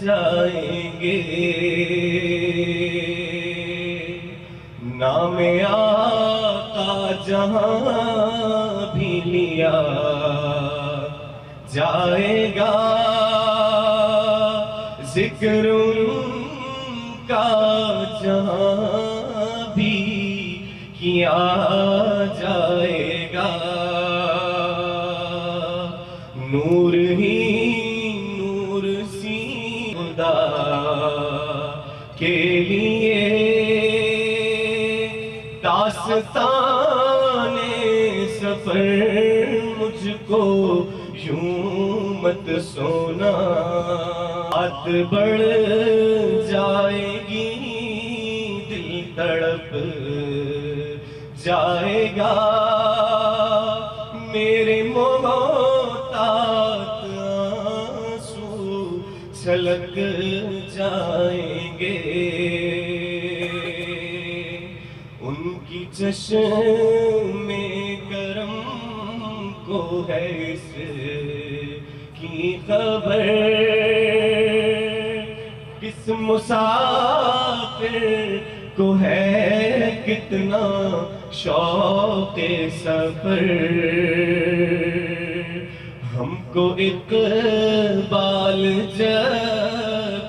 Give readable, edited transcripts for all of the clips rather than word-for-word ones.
جائیں گے، نام آقا جہاں بھی لیا جائے گا، ذکر ان کا جہاں بھی کیا جائے گا، نور ہی نور سی خدا کے لیے داستان سفر مجھ کو یوں مت سونا، بات بڑھ جائے گی دل تڑپ جائے گا، میرے محتاط آنسو چھلک جائیں گے، ان کی چشم کرم کو ہے اس کی خبر، کس مسافر کو ہے کتنا شوق سفر، ہم کو اقبال جب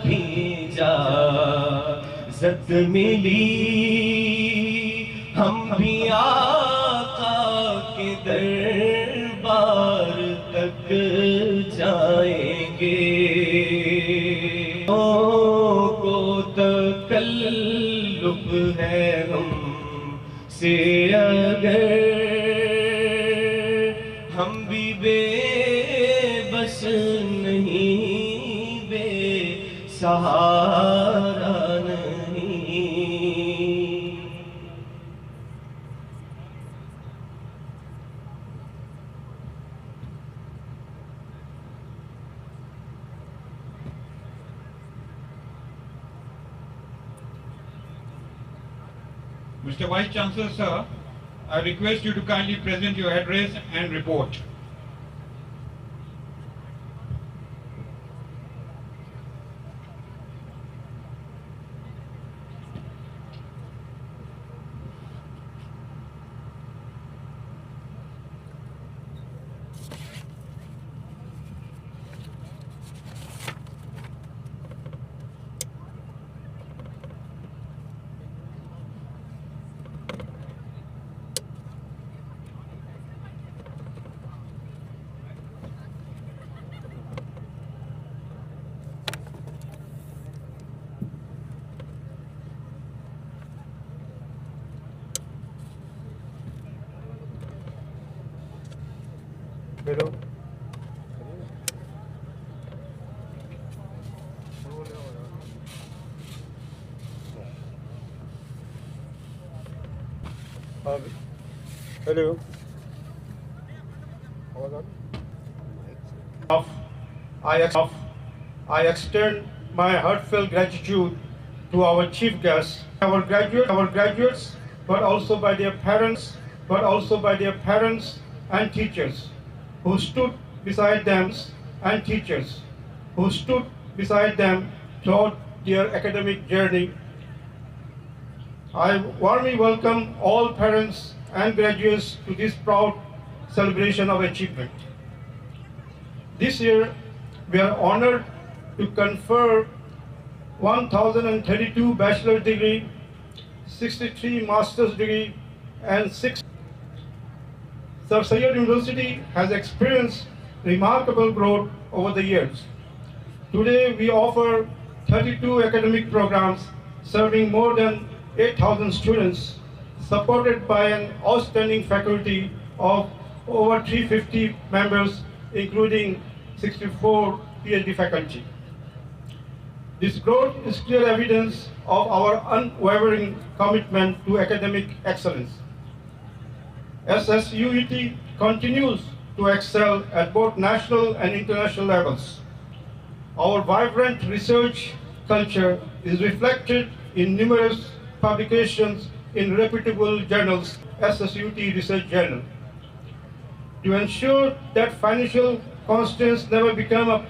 بھی اجازت ملی، ہم بھی آقا کے دربار تک جائیں گے، کو تکلف ہے ہم سے اگر، ہم بھی بے بس نہیں، بے سہارا نہیں۔ Mr. Vice Chancellor, sir, I request you to kindly present your address and report. Hello. Hello. I extend my heartfelt gratitude to our chief guests, our graduates, but also by their parents and teachers who stood beside them throughout their academic journey. I warmly welcome all parents and graduates to this proud celebration of achievement. This year, we are honored to confer 1,032 bachelor's degree, 63 master's degree, and 6. Sir Syed University has experienced remarkable growth over the years. Today, we offer 32 academic programs serving more than 8,000 students, supported by an outstanding faculty of over 350 members, including 64 PhD faculty. This growth is clear evidence of our unwavering commitment to academic excellence. SSUET continues to excel at both national and international levels. Our vibrant research culture is reflected in numerous publications in reputable journals, SSUET Research Journal. To ensure that financial constraints never become a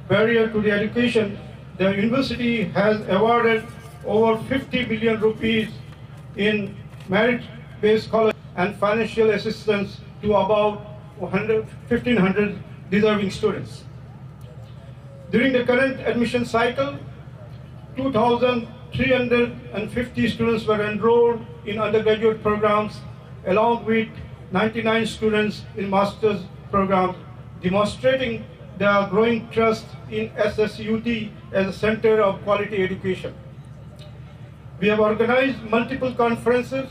barrier to the education, the university has awarded over 50 billion rupees in merit-based scholarship and financial assistance to about 1,500 deserving students. During the current admission cycle, 2,350 students were enrolled in undergraduate programs, along with 99 students in master's programs, demonstrating the growing trust in SSUT as a center of quality education. We have organized multiple conferences,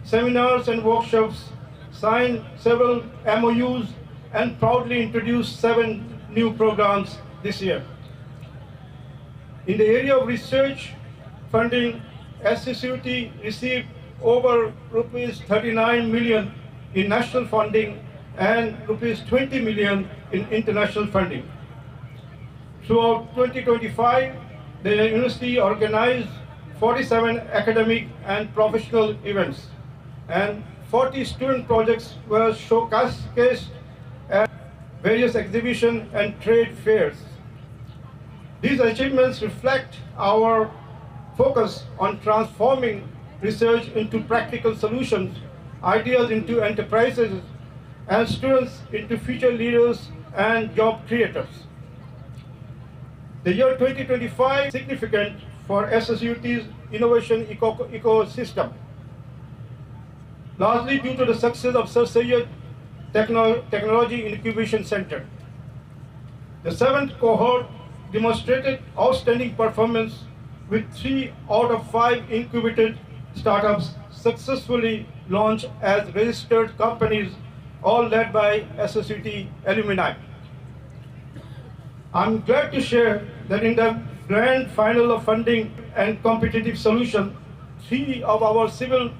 seminars, and workshops, signed several MOUs, and proudly introduced 7 new programs this year. In the area of research funding, SSUT received over rupees 39 million in national funding and rupees 20 million in international funding. Throughout 2025, the university organized 47 academic and professional events, and 40 student projects were showcased at various exhibitions and trade fairs. These achievements reflect our focus on transforming research into practical solutions, ideas into enterprises, and students into future leaders and job creators. The year 2025 is significant for SSUT's innovation ecosystem, largely due to the success of Sir Syed Technology Incubation Center. The 7th cohort demonstrated outstanding performance with 3 out of 5 incubated startups successfully launched as registered companies, all led by SSUT alumni. I'm glad to share that in the grand final of funding and competitive solution, 3 of our civil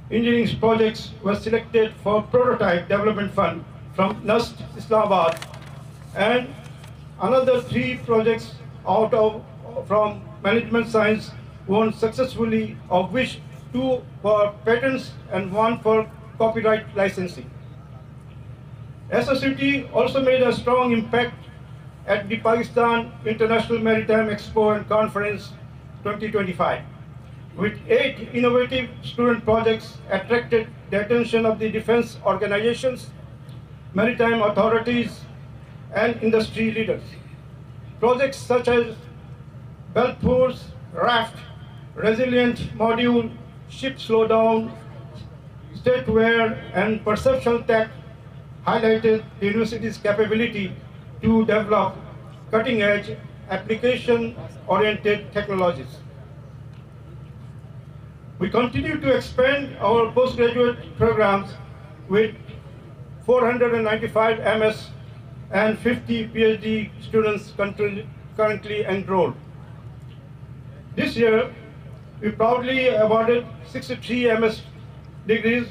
engineering projects were selected for Prototype Development Fund from NUST Islamabad, and another 3 projects from Management Science won successfully, of which 2 for patents and 1 for copyright licensing. SSUT also made a strong impact at the Pakistan International Maritime Expo and Conference 2025, with 8 innovative student projects attracted the attention of the defense organizations, maritime authorities, and industry leaders. Projects such as Belpurs Raft, Resilient Module, Ship Slowdown, Stateware, and Perception Tech highlighted the university's capability to develop cutting-edge, application-oriented technologies. We continue to expand our postgraduate programs with 495 MS and 50 PhD students currently enrolled. This year, we proudly awarded 63 MS degrees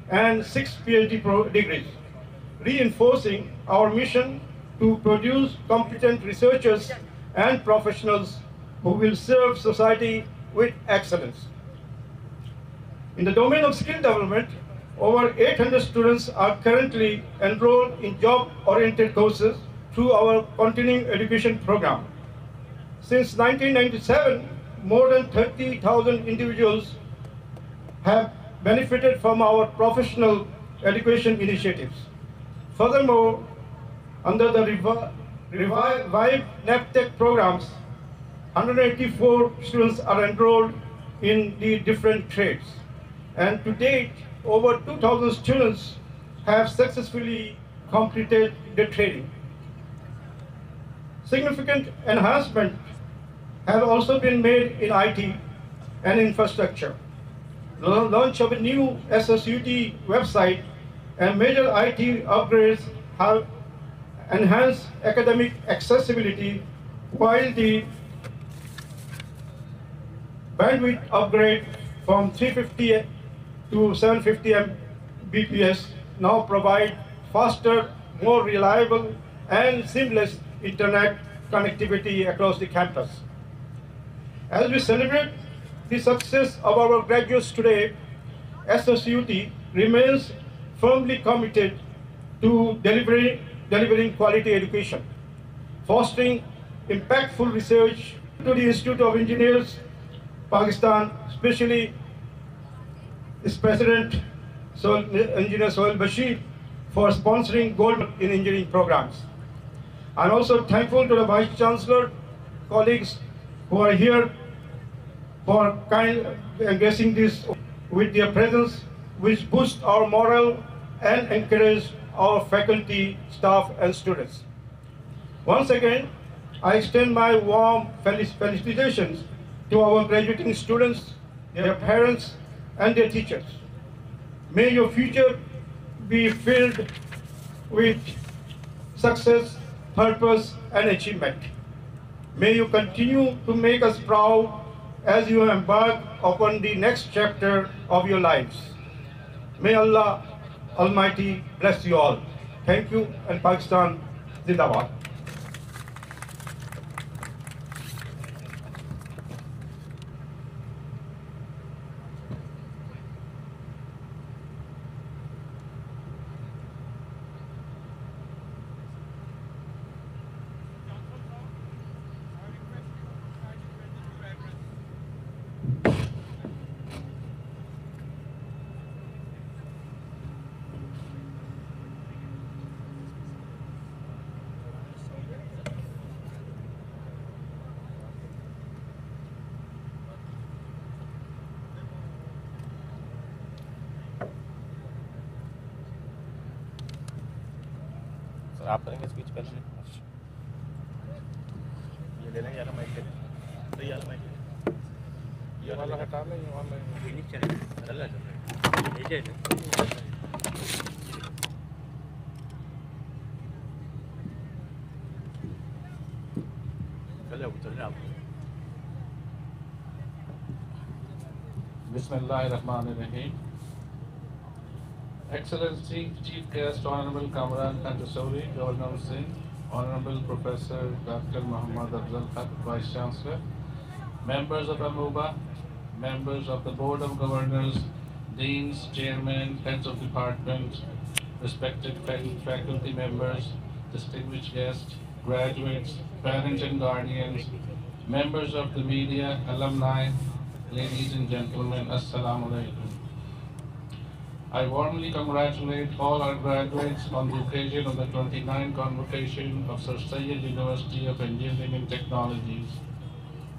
and 6 PhD degrees, reinforcing our mission to produce competent researchers and professionals who will serve society with excellence. In the domain of skill development, over 800 students are currently enrolled in job-oriented courses through our continuing education program. Since 1997, more than 30,000 individuals have benefited from our professional education initiatives. Furthermore, under the Revive NAPTEC programs, 184 students are enrolled in the different trades. And to date, over 2,000 students have successfully completed the training. Significant enhancement have also been made in IT and infrastructure. The launch of a new SSUT website and major IT upgrades have enhanced academic accessibility, while the bandwidth upgrade from 350 to 750 Mbps now provide faster, more reliable, and seamless internet connectivity across the campus. As we celebrate the success of our graduates today, SSUT remains firmly committed to delivering quality education, fostering impactful research, to the Institute of Engineers, Pakistan, especially its President, Engineer Sohail Bashir, for sponsoring gold in engineering programs. I'm also thankful to the Vice Chancellor, colleagues who are here for gracing this with their presence, which boosts our morale and encourage our faculty, staff, and students. Once again, I extend my warm felicitations to our graduating students, their parents, and their teachers. May your future be filled with success, purpose, and achievement. May you continue to make us proud as you embark upon the next chapter of your lives. May Allah Almighty bless you all. Thank you, and Pakistan Zindabad. आप करेंगे speech पहले ये लेना यार mic तो यार mic ये वाला हटा ले ये वाला फिनिश चले चल रहा है चल रहा आप Bismillahirrahmanirrahim. Excellency, Chief Guest, Honorable Kamran Khantasuri, Governor Singh, Honorable Professor Dr. Muhammad Afzal Khan, Vice Chancellor, members of AMUBA, members of the Board of Governors, Deans, Chairmen, Heads of Departments, respected faculty members, distinguished guests, graduates, parents and guardians, members of the media, alumni, ladies and gentlemen, Assalamu Alaikum. I warmly congratulate all our graduates on the occasion of the 29th convocation of Sir Syed University of Engineering and Technologies.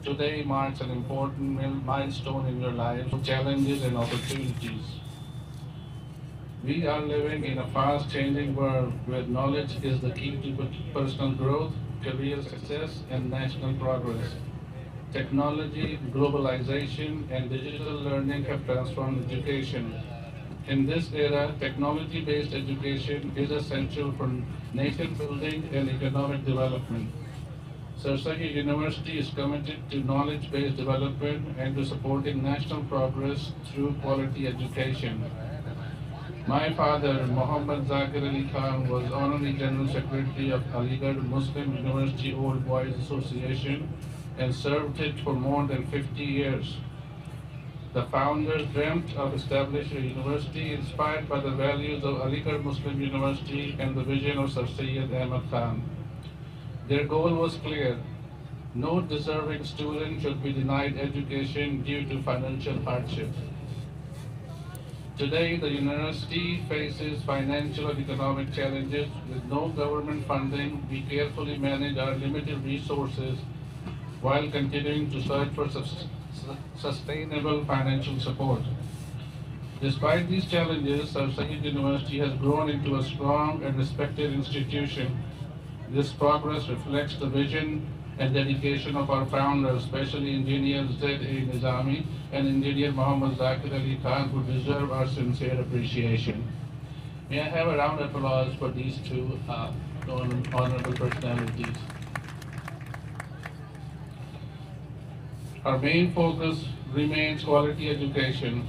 Today marks an important milestone in your lives, challenges and opportunities. We are living in a fast-changing world where knowledge is the key to personal growth, career success, and national progress. Technology, globalization, and digital learning have transformed education. In this era, technology-based education is essential for nation building and economic development. Sir Syed University is committed to knowledge-based development and to supporting national progress through quality education. My father, Muhammad Zakir Ali Khan, was Honorary General Secretary of Aligarh Muslim University Old Boys Association and served it for more than 50 years. The founders dreamt of establishing a university inspired by the values of Aligarh Muslim University and the vision of Sir Syed Ahmad Khan. Their goal was clear: no deserving student should be denied education due to financial hardship. Today, the university faces financial and economic challenges. With no government funding, we carefully manage our limited resources while continuing to search for sustainable financial support. Despite these challenges, Sir Syed University has grown into a strong and respected institution. This progress reflects the vision and dedication of our founders, especially Engineer Z.A. Nizami and Engineer Muhammad Zakir Ali Khan, who deserve our sincere appreciation. May I have a round of applause for these two honorable personalities. Our main focus remains quality education.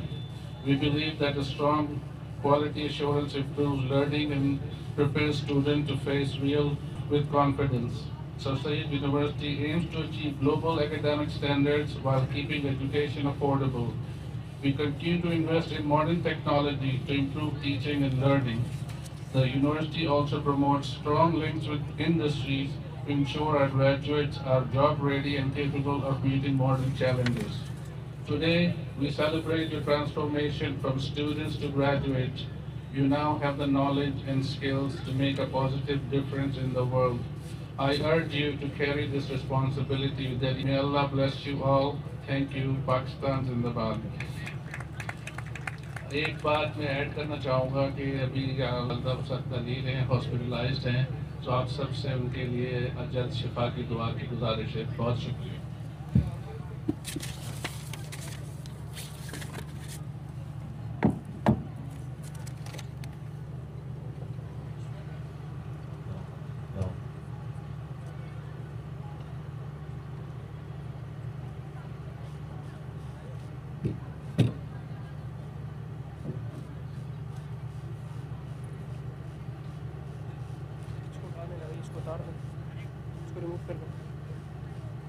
We believe that a strong quality assurance improves learning and prepares students to face real with confidence. Sir Syed University aims to achieve global academic standards while keeping education affordable. We continue to invest in modern technology to improve teaching and learning. The university also promotes strong links with industries to ensure our graduates are job ready and capable of meeting modern challenges. Today, we celebrate your transformation from students to graduates. You now have the knowledge and skills to make a positive difference in the world. I urge you to carry this responsibility with dedication. May Allah bless you all. Thank you. Pakistan Zindabad. ایک بات میں add کرنا چاہوں گا کہ ابھی والدہ سخت علیل ہیں، ہاسپٹلائزڈ ہیں، تو آپ سب سے ان کے لیے جلد شفا کی دعا کی گزارش ہے. بہت شکریہ.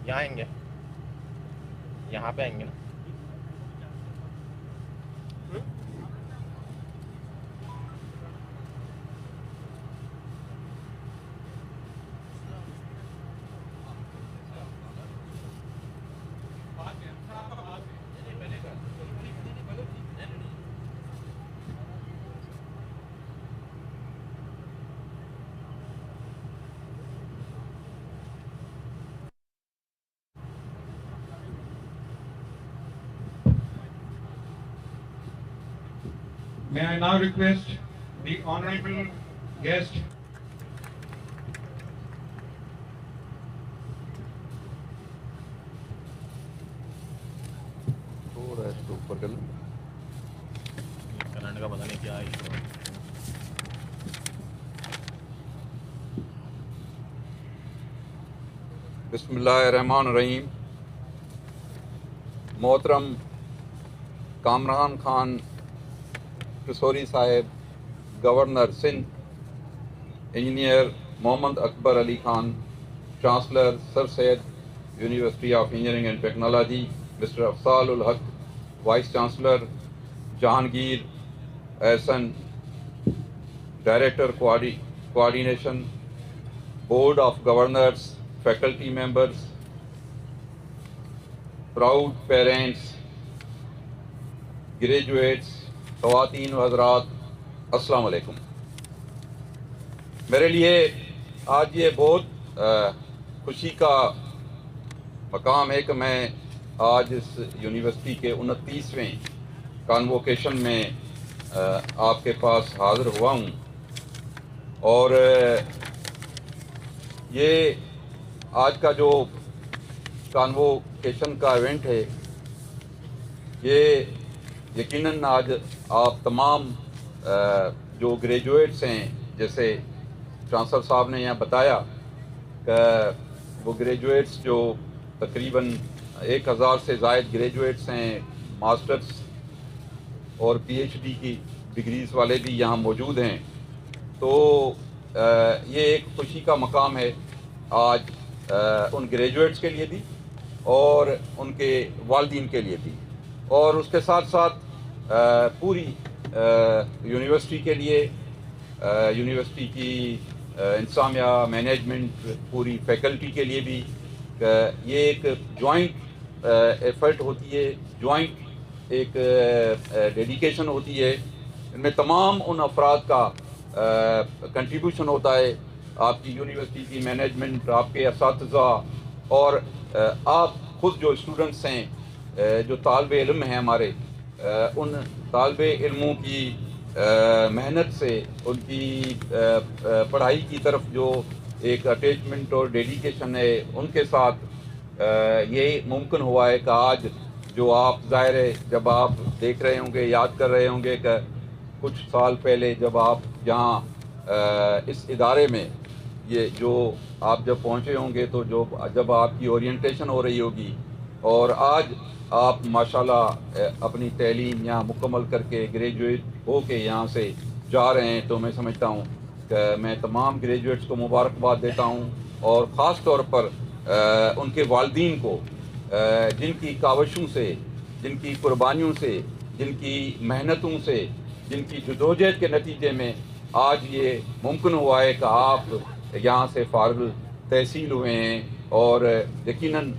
یہاں آئیں گے، یہاں پہ آئیں گے نا. May I now request the honorable guest current کا پتہ نہیں کیا ہے. بسم اللہ الرحمن الرحیم. محترم Kamran Khan Kasuri sahab, governor Sindh, engineer Muhammad Akbar Ali Khan, chancellor sir Syed university of engineering and technology, mister Afzal ul Haq, vice chancellor, Jahangir Ahsan, director coordination, board of governors, faculty members, proud parents, graduates, خواتین و حضرات، السلام علیکم. میرے لیے آج یہ بہت خوشی کا مقام ہے کہ میں آج اس یونیورسٹی کے 29ویں کانووکیشن میں آپ کے پاس حاضر ہوا ہوں. اور یہ آج کا جو کانووکیشن کا ایونٹ ہے، یہ یقیناً آج آپ تمام جو گریجویٹس ہیں، جیسے چانسلر صاحب نے یہاں بتایا کہ وہ گریجویٹس جو تقریباً 1000 سے زائد گریجویٹس ہیں، ماسٹرز اور پی ایچ ڈی کی ڈگریز والے بھی یہاں موجود ہیں. تو یہ ایک خوشی کا مقام ہے آج ان گریجویٹس کے لیے بھی اور ان کے والدین کے لیے بھی، اور اس کے ساتھ ساتھ پوری یونیورسٹی کے لیے، یونیورسٹی کی انتظامیہ، مینجمنٹ، پوری فیکلٹی کے لیے بھی. یہ ایک جوائنٹ ایفرٹ ہوتی ہے، جوائنٹ ایک ڈیڈیکیشن ہوتی ہے. ان میں تمام ان افراد کا کنٹریبیوشن ہوتا ہے، آپ کی یونیورسٹی کی مینجمنٹ، آپ کے اساتذہ اور آپ خود جو اسٹوڈنٹس ہیں، جو طالب علم ہیں ہمارے، ان طالب علموں کی محنت سے، ان کی پڑھائی کی طرف جو ایک اٹیچمنٹ اور ڈیڈیکیشن ہے، ان کے ساتھ یہ ممکن ہوا ہے کہ آج جو آپ ظاہر ہے جب آپ دیکھ رہے ہوں گے، یاد کر رہے ہوں گے کہ کچھ سال پہلے جب آپ یہاں اس ادارے میں یہ جو آپ جب پہنچے ہوں گے تو جب آپ کی اورینٹیشن ہو رہی ہوگی، اور آج آپ ماشاءاللہ اپنی تعلیم یہاں مکمل کر کے گریجویٹ ہو کے یہاں سے جا رہے ہیں، تو میں سمجھتا ہوں کہ میں تمام گریجویٹس کو مبارکباد دیتا ہوں، اور خاص طور پر ان کے والدین کو، جن کی کاوشوں سے، جن کی قربانیوں سے، جن کی محنتوں سے، جن کی جدوجہد کے نتیجے میں آج یہ ممکن ہوا ہے کہ آپ یہاں سے فارغ تحصیل ہوئے ہیں، اور یقیناً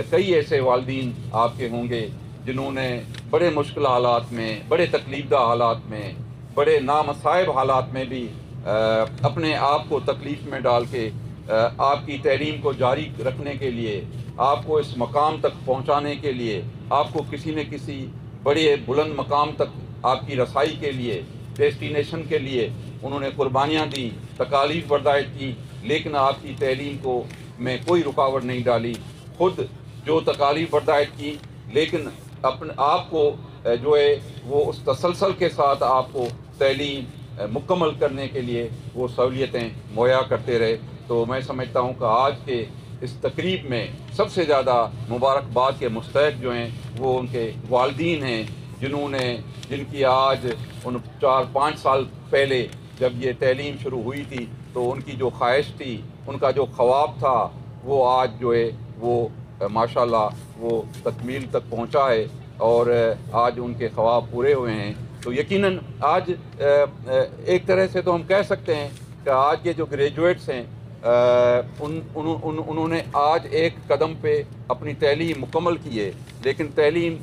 کئی ایسے والدین آپ کے ہوں گے جنہوں نے بڑے مشکل حالات میں، بڑے تکلیف دہ حالات میں، بڑے نامصائب حالات میں بھی اپنے آپ کو تکلیف میں ڈال کے آپ کی تعلیم کو جاری رکھنے کے لیے، آپ کو اس مقام تک پہنچانے کے لیے، آپ کو کسی نہ کسی بڑے بلند مقام تک آپ کی رسائی کے لیے، ڈیسٹینیشن کے لیے انہوں نے قربانیاں دی، تکالیف برداشت کی، لیکن آپ کی تعلیم کو میں کوئی رکاوٹ نہیں ڈالی. خود جو تکالیف برداشت کی، لیکن اپنے آپ کو جو ہے وہ اس تسلسل کے ساتھ آپ کو تعلیم مکمل کرنے کے لیے وہ سہولیتیں مہیا کرتے رہے. تو میں سمجھتا ہوں کہ آج کے اس تقریب میں سب سے زیادہ مبارکباد کے مستحق جو ہیں وہ ان کے والدین ہیں، جن کی آج ان 4-5 سال پہلے جب یہ تعلیم شروع ہوئی تھی تو ان کی جو خواہش تھی، ان کا جو خواب تھا، وہ آج جو ہے وہ ماشاءاللہ وہ تکمیل تک پہنچا ہے، اور آج ان کے خواب پورے ہوئے ہیں. تو یقیناً آج ایک طرح سے تو ہم کہہ سکتے ہیں کہ آج کے جو گریجویٹس ہیں انہوں نے آج ایک قدم پہ اپنی تعلیم مکمل کی ہے، لیکن تعلیم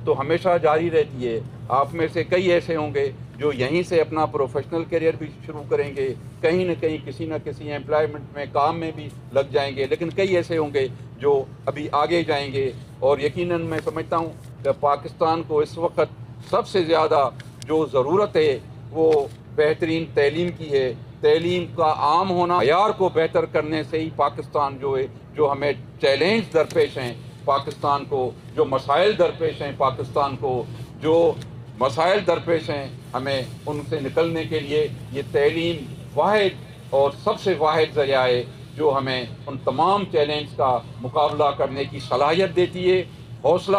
تو ہمیشہ جاری رہتی ہے. آپ میں سے کئی ایسے ہوں گے جو یہیں سے اپنا پروفیشنل کیریئر بھی شروع کریں گے، کہیں نہ کہیں کسی نہ کسی امپلائمنٹ میں کام میں بھی لگ جائیں گے، لیکن کئی ایسے ہوں گے جو ابھی آگے جائیں گے. اور یقیناً میں سمجھتا ہوں کہ پاکستان کو اس وقت سب سے زیادہ جو ضرورت ہے وہ بہترین تعلیم کی ہے. تعلیم کا عام ہونا، معیار کو بہتر کرنے سے ہی پاکستان جو ہے، جو ہمیں چیلنج درپیش ہیں پاکستان کو، جو مسائل درپیش ہیں پاکستان کو، جو مسائل درپیش ہیں ہمیں ان سے نکلنے کے لیے یہ تعلیم واحد اور سب سے واحد ذریعہ ہے جو ہمیں ان تمام چیلنج کا مقابلہ کرنے کی صلاحیت دیتی ہے، حوصلہ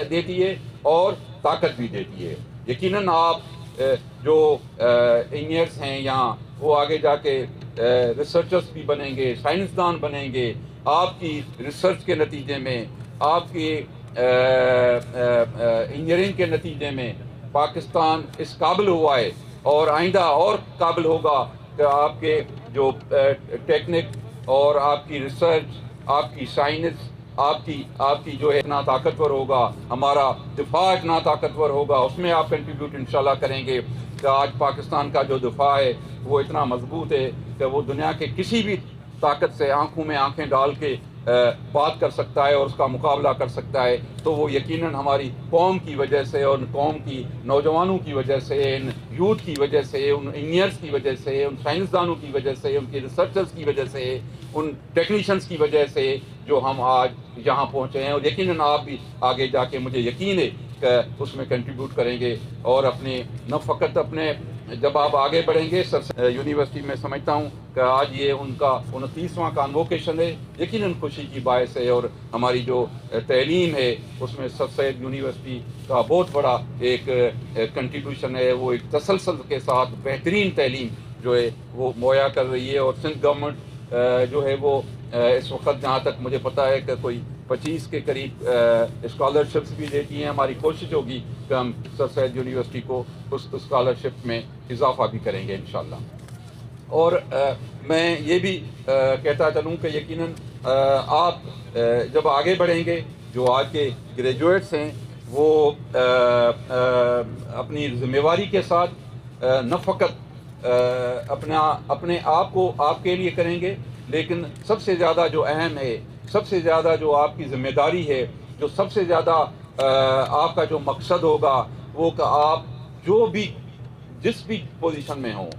دیتی ہے اور طاقت بھی دیتی ہے. یقیناً آپ جو انجینئرس ہیں یہاں، وہ آگے جا کے ریسرچرس بھی بنیں گے، سائنسدان بنیں گے. آپ کی ریسرچ کے نتیجے میں، آپ کی انجینئرنگ کے نتیجے میں پاکستان اس قابل ہوا ہے، اور آئندہ اور قابل ہوگا کہ آپ کے جو ٹیکنک اور آپ کی ریسرچ، آپ کی سائنس، آپ کی جو ہے اتنا طاقتور ہوگا، ہمارا دفاع اتنا طاقتور ہوگا، اس میں آپ کنٹریبیوٹ انشاءاللہ کریں گے کہ آج پاکستان کا جو دفاع ہے وہ اتنا مضبوط ہے کہ وہ دنیا کے کسی بھی طاقت سے آنکھوں میں آنکھیں ڈال کے بات کر سکتا ہے اور اس کا مقابلہ کر سکتا ہے. تو وہ یقیناً ہماری قوم کی وجہ سے، اور قوم کی نوجوانوں کی وجہ سے، ان یوتھ کی وجہ سے، ان انجینئرس کی وجہ سے، ان سائنسدانوں کی وجہ سے، ان کے ریسرچرز کی وجہ سے، ان ٹیکنیشینس کی وجہ سے جو ہم آج یہاں پہنچے ہیں. اور یقیناً آپ بھی آگے جا کے مجھے یقین ہے کہ اس میں کنٹریبیوٹ کریں گے، اور اپنے نہ فقط اپنے جب آپ آگے بڑھیں گے. یونیورسٹی میں سمجھتا ہوں کہ آج یہ ان کا 29واں کانووکیشن ہے، یقیناً خوشی کی باعث ہے، اور ہماری جو تعلیم ہے اس میں سر سید یونیورسٹی کا بہت بڑا ایک کنٹریبیوشن ہے. وہ ایک تسلسل کے ساتھ بہترین تعلیم جو ہے وہ مہیا کر رہی ہے. اور سندھ گورنمنٹ جو ہے وہ اس وقت جہاں تک مجھے پتہ ہے کہ کوئی 25 کے قریب اسکالرشپس بھی دیتی ہیں. ہماری کوشش ہوگی کہ ہم سر سید یونیورسٹی کو اس اسکالرشپ میں اضافہ بھی کریں گے انشاءاللہ. اور میں یہ بھی کہتا چلوں کہ یقیناً آپ جب آگے بڑھیں گے، جو آج کے گریجویٹس ہیں وہ اپنی ذمہ داری کے ساتھ نہ فقط اپنے آپ کو آپ کے لیے کریں گے، لیکن سب سے زیادہ جو اہم ہے، سب سے زیادہ جو آپ کی ذمہ داری ہے، جو سب سے زیادہ آپ کا جو مقصد ہوگا وہ کہ آپ جو بھی جس بھی پوزیشن میں ہوں،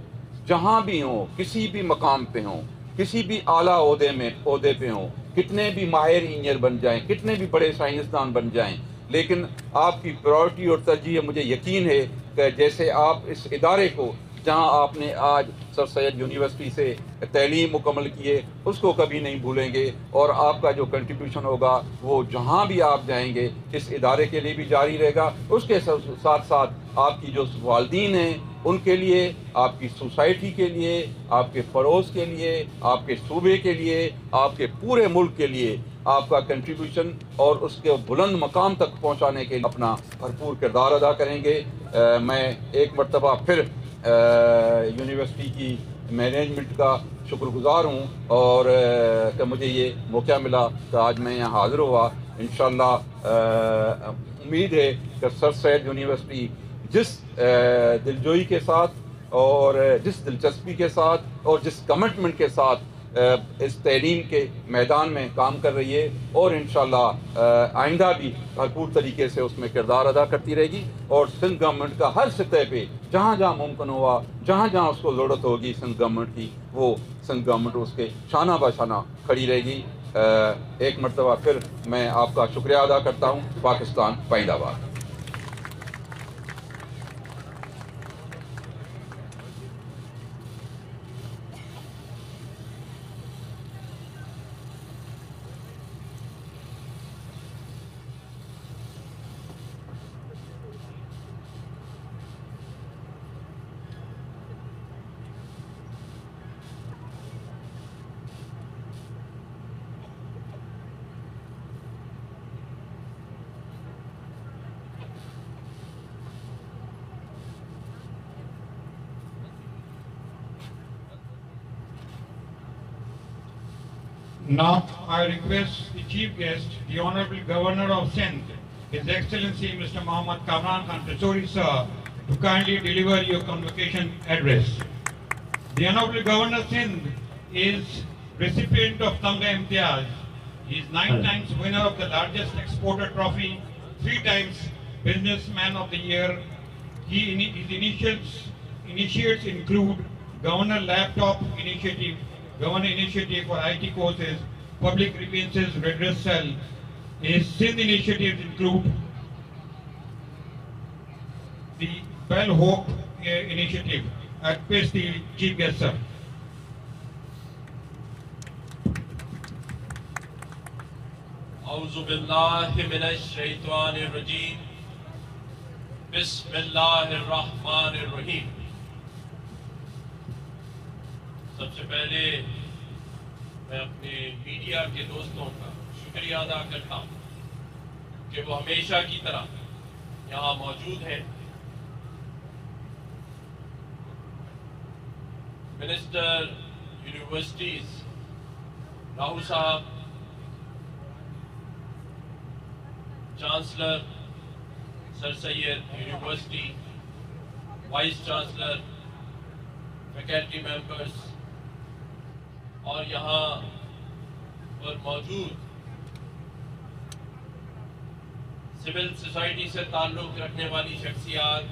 جہاں بھی ہوں، کسی بھی مقام پہ ہوں، کسی بھی اعلیٰ عہدے پہ ہوں، کتنے بھی ماہر انجینئر بن جائیں، کتنے بھی بڑے سائنسدان بن جائیں، لیکن آپ کی پرائورٹی اور ترجیح مجھے یقین ہے کہ جیسے آپ اس ادارے کو جہاں آپ نے آج سر سید یونیورسٹی سے تعلیم مکمل کی ہے اس کو کبھی نہیں بھولیں گے، اور آپ کا جو کنٹریبیوشن ہوگا وہ جہاں بھی آپ جائیں گے اس ادارے کے لیے بھی جاری رہے گا. اس کے ساتھ ساتھ آپ کی جو والدین ہیں ان کے لیے، آپ کی سوسائٹی کے لیے، آپ کے پڑوس کے لیے، آپ کے صوبے کے لیے، آپ کے پورے ملک کے لیے آپ کا کنٹریبیوشن اور اس کے بلند مقام تک پہنچانے کے لیے اپنا بھرپور کردار ادا کریں گے. میں ایک مرتبہ پھر یونیورسٹی کی مینجمنٹ کا شکر گزار ہوں اور کہ مجھے یہ موقع ملا کہ آج میں یہاں حاضر ہوا. انشاءاللہ امید ہے کہ سر سید یونیورسٹی جس دلجوئی کے ساتھ اور جس دلچسپی کے ساتھ اور جس کمٹمنٹ کے ساتھ اس تعلیم کے میدان میں کام کر رہی ہے اور انشاءاللہ آئندہ بھی بھرپور طریقے سے اس میں کردار ادا کرتی رہے گی, اور سندھ گورنمنٹ کا ہر سطح پہ جہاں جہاں ممکن ہوا, جہاں جہاں اس کو ضرورت ہوگی سندھ گورنمنٹ کی, وہ سندھ گورنمنٹ اس کے شانہ بہ شانہ کھڑی رہے گی. ایک مرتبہ پھر میں آپ کا شکریہ ادا کرتا ہوں. پاکستان پائندہ باد. Now I request the chief guest, the Honorable Governor of Sindh, His Excellency Mr. Mohammad Kamran Khan Tasori sir, to kindly deliver your convocation address. The Honorable Governor Sindh is recipient of Tamga Imtiaz. He is 9 times winner of the largest exporter trophy, 3 times businessman of the year. His initiates include Governor Laptop Initiative, Governor Initiative for IT courses, Public Grievances Redress Cell. His Sindh initiatives include the Bell Hope Initiative. I request the Chief Guest, sir. اعوذ باللہ من الشیطان الرجیم بسم اللہ الرحمن الرحیم. سب سے پہلے میں اپنے میڈیا کے دوستوں کا شکریہ ادا کرتا ہوں کہ وہ ہمیشہ کی طرح یہاں موجود ہیں. Minister universities Rahu sahab, chancellor sir Syed university, vice chancellor, faculty members اور یہاں پر موجود سول سوسائٹی سے تعلق رکھنے والی شخصیات,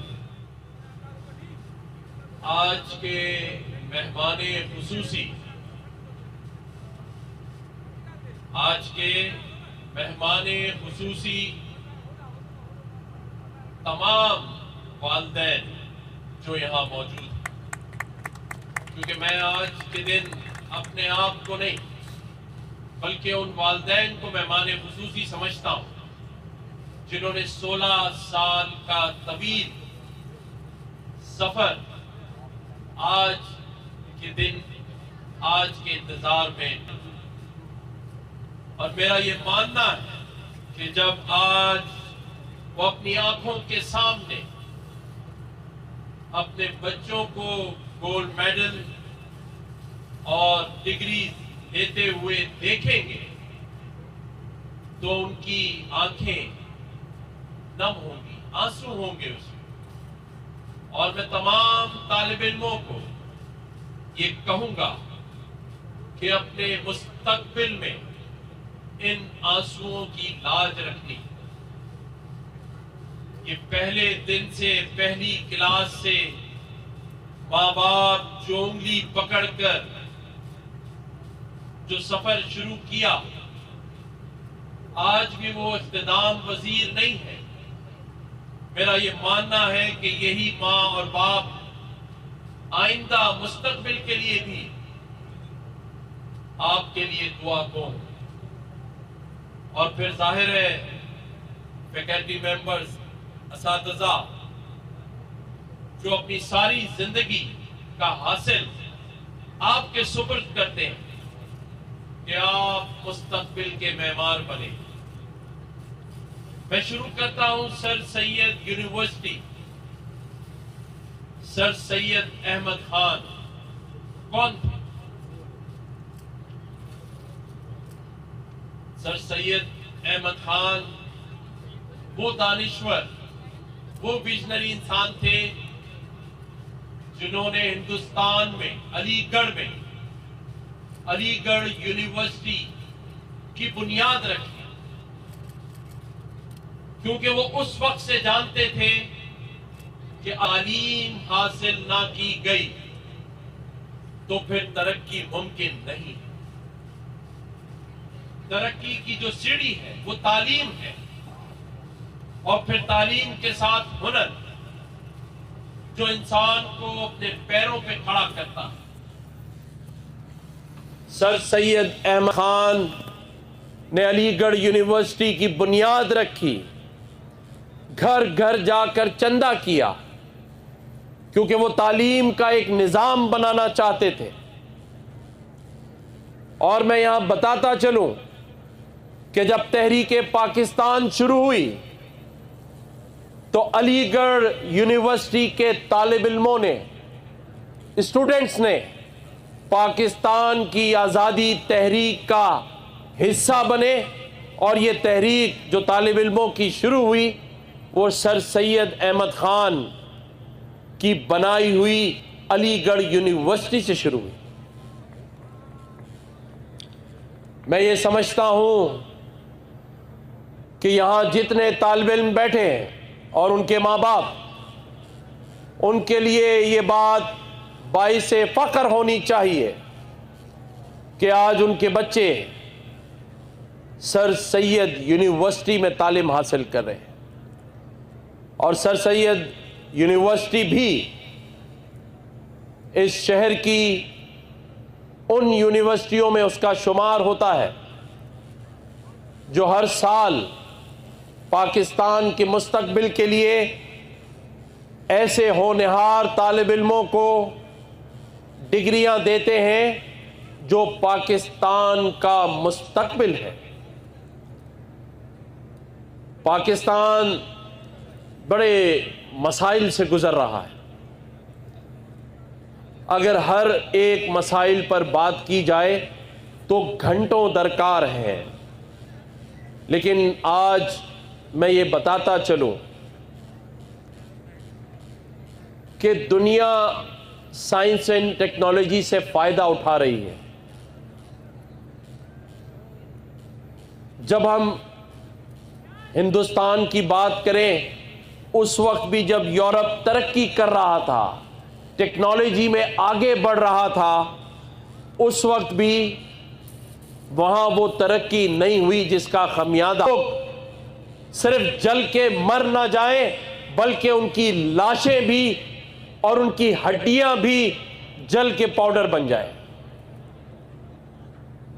آج کے مہمان خصوصی, تمام والدین جو یہاں موجود ہیں, کیونکہ میں آج کے دن اپنے آپ کو نہیں بلکہ ان والدین کو مہمان خصوصی سمجھتا ہوں جنہوں نے 16 سال کا طویل سفر آج کے دن, آج کے انتظار میں, اور میرا یہ ماننا ہے کہ جب آج وہ اپنی آنکھوں کے سامنے اپنے بچوں کو گولڈ میڈل اور ڈگری دیتے ہوئے دیکھیں گے تو ان کی آنکھیں نم ہوں گی, آنسو ہوں گے اس میں. اور میں تمام طالب علموں کو یہ کہوں گا کہ اپنے مستقبل میں ان آنسوؤں کی لاج رکھنی. یہ پہلے دن سے, پہلی کلاس سے ماں باپ جو انگلی پکڑ کر جو سفر شروع کیا, آج بھی وہ اقتدام پذیر نہیں ہے. میرا یہ ماننا ہے کہ یہی ماں اور باپ آئندہ مستقبل کے لیے بھی آپ کے لیے دعا کو. اور پھر ظاہر ہے فیکلٹی ممبرز, اساتذہ جو اپنی ساری زندگی کا حاصل آپ کے سپرد کرتے ہیں کہ آپ مستقبل کے معمار بنے. میں شروع کرتا ہوں سر سید یونیورسٹی, سر سید احمد خان کون تھے؟ सर सैयद अहमद खान वो दानिश्वर, वो विजनरी इंसान थे जिन्होंने हिंदुस्तान में अलीगढ़ यूनिवर्सिटी की बुनियाद रखी, क्योंकि वो उस वक्त से जानते थे कि तालीम हासिल ना की गई तो फिर तरक्की मुमकिन नहीं। तरक्की की जो सीढ़ी है वो तालीम है, और फिर तालीम के साथ हुनर जो इंसान को अपने पैरों पे खड़ा करता है। सर सैयद अहमद खान ने अलीगढ़ यूनिवर्सिटी की बुनियाद रखी, घर घर जाकर चंदा किया, क्योंकि वो तालीम का एक निज़ाम बनाना चाहते थे। और मैं यहां बताता चलूं कि जब तहरीक पाकिस्तान शुरू हुई तो अलीगढ़ यूनिवर्सिटी के तालिब इल्मों ने, स्टूडेंट्स ने पाकिस्तान की आज़ादी तहरीक का हिस्सा बने, और ये तहरीक जो तालिब इल्मों की शुरू हुई वो सर सैयद अहमद खान की बनाई हुई अलीगढ़ यूनिवर्सिटी से शुरू हुई। मैं ये समझता हूं कि यहां जितने तालिब इल्म बैठे हैं और उनके माँ बाप, उनके लिए ये बात बाइसे फख्र होनी चाहिए कि आज उनके बच्चे सर सैयद यूनिवर्सिटी में तालीम हासिल कर रहे हैं। और सर सैयद यूनिवर्सिटी भी इस शहर की उन यूनिवर्सिटियों में उसका शुमार होता है जो हर साल पाकिस्तान के मुस्तकबिल के लिए ऐसे होनहार तालिब इल्मों को डिग्रियां देते हैं जो पाकिस्तान का मुस्तकबिल है। पाकिस्तान बड़े मसाइल से गुजर रहा है। अगर हर एक मसाइल पर बात की जाए तो घंटों दरकार है, लेकिन आज मैं ये बताता चलूं कि दुनिया साइंस एंड टेक्नोलॉजी से फायदा उठा रही है। जब हम हिंदुस्तान की बात करें, उस वक्त भी जब यूरोप तरक्की कर रहा था, टेक्नोलॉजी में आगे बढ़ रहा था, उस वक्त भी वहां वो तरक्की नहीं हुई जिसका खमियाजा सिर्फ जल के मर ना जाए, बल्कि उनकी लाशें भी और उनकी हड्डियां भी जल के पाउडर बन जाए।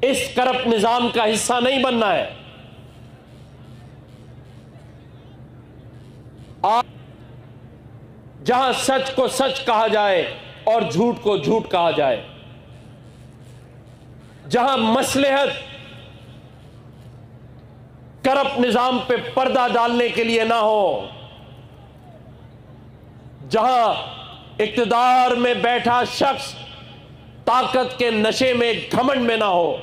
इस करप्ट निजाम का हिस्सा नहीं बनना है। जहां सच को सच कहा जाए और झूठ को झूठ कहा जाए, जहां मसलहत करप्ट निजाम पे पर्दा डालने के लिए ना हो, जहां इक्तदार में बैठा शख्स ताकत के नशे में घमंड में ना हो,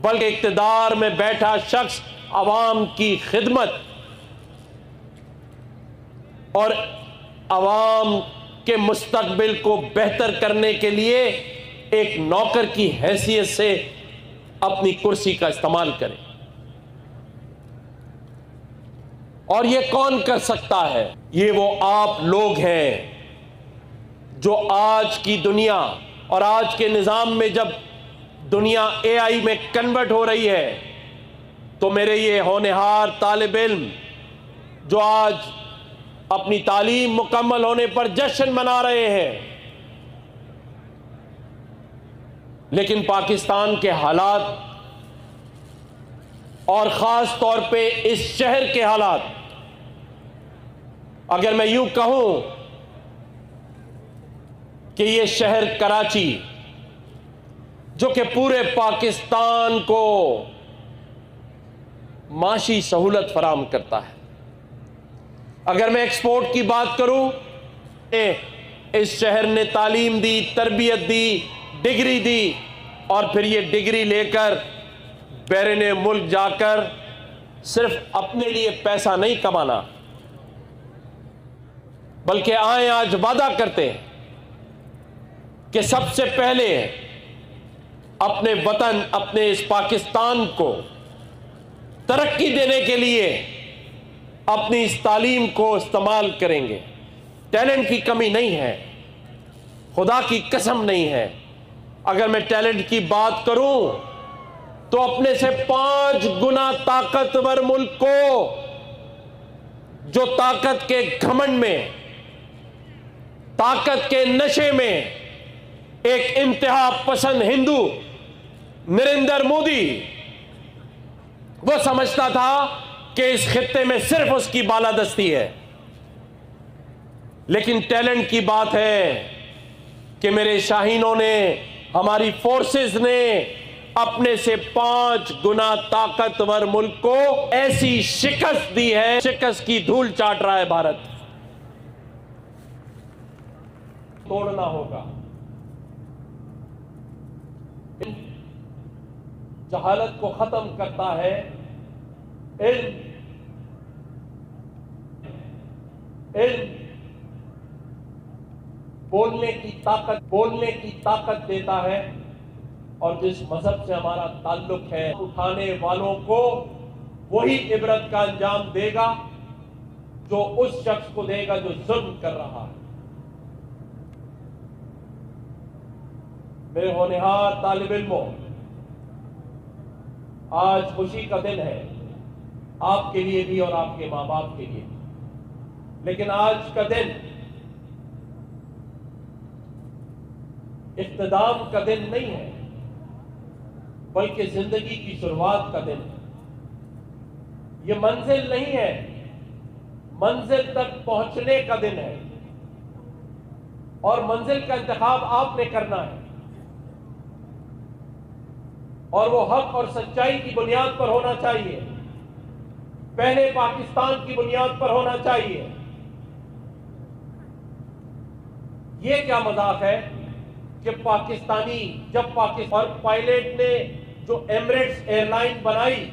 बल्कि इक्तदार में बैठा शख्स अवाम की खिदमत और अवाम के मुस्तकबिल को बेहतर करने के लिए एक नौकर की हैसियत से अपनी कुर्सी का इस्तेमाल करे। और ये कौन कर सकता है? ये वो आप लोग हैं जो आज की दुनिया और आज के निज़ाम में जब दुनिया AI में कन्वर्ट हो रही है, तो मेरे ये होनहार तालिब इल्म जो आज अपनी तालीम मुकम्मल होने पर जश्न मना रहे हैं, लेकिन पाकिस्तान के हालात और ख़ास तौर पे इस शहर के हालात, अगर मैं यूं कहूं कि ये शहर कराची जो कि पूरे पाकिस्तान को माशी सहूलत फराहम करता है, अगर मैं एक्सपोर्ट की बात करूं, इस शहर ने तालीम दी, तरबियत दी, डिग्री दी, और फिर ये डिग्री लेकर بیرون ملک جا کر صرف اپنے لیے پیسہ نہیں کمانا، بلکہ آئیں آج وعدہ کرتے ہیں کہ سب سے پہلے اپنے وطن، اپنے اس پاکستان کو ترقی دینے کے لیے اپنی اس تعلیم کو استعمال کریں گے۔ ٹیلنٹ کی کمی نہیں ہے، خدا کی قسم نہیں ہے۔ اگر میں ٹیلنٹ کی بات کروں تو اپنے سے 5 گنا طاقتور ملک کو، جو طاقت کے گھمنڈ میں، طاقت کے نشے میں ایک انتہا پسند ہندو نریندر مودی، وہ سمجھتا تھا کہ اس خطے میں صرف اس کی بالادستی ہے، لیکن ٹیلنٹ کی بات ہے کہ میرے شاہینوں نے، ہماری فورسز نے اپنے سے 5 گنا طاقتور ملک کو ایسی شکست دی ہے، شکست کی دھول چاٹ رہا ہے بھارت۔ توڑنا ہوگا۔ جہالت کو ختم کرتا ہے علم، علم بولنے کی طاقت دیتا ہے، اور جس مذہب سے ہمارا تعلق ہے، اٹھانے والوں کو وہی عبرت کا انجام دے گا جو اس شخص کو دے گا جو ظلم کر رہا ہے۔ میرے ہونہار طالب علموں، آج خوشی کا دن ہے آپ کے لیے بھی اور آپ کے ماں باپ کے لیے بھی، لیکن آج کا دن اختتام کا دن نہیں ہے، بلکہ زندگی کی شروعات کا دن ہے۔ یہ منزل نہیں ہے، منزل تک پہنچنے کا دن ہے، اور منزل کا انتخاب آپ نے کرنا ہے، اور وہ حق اور سچائی کی بنیاد پر ہونا چاہیے، پہلے پاکستان کی بنیاد پر ہونا چاہیے۔ یہ کیا مذاق ہے کہ پاکستانی، جب اور پائلٹ نے جو ایمریٹس ایئر لائن بنائی،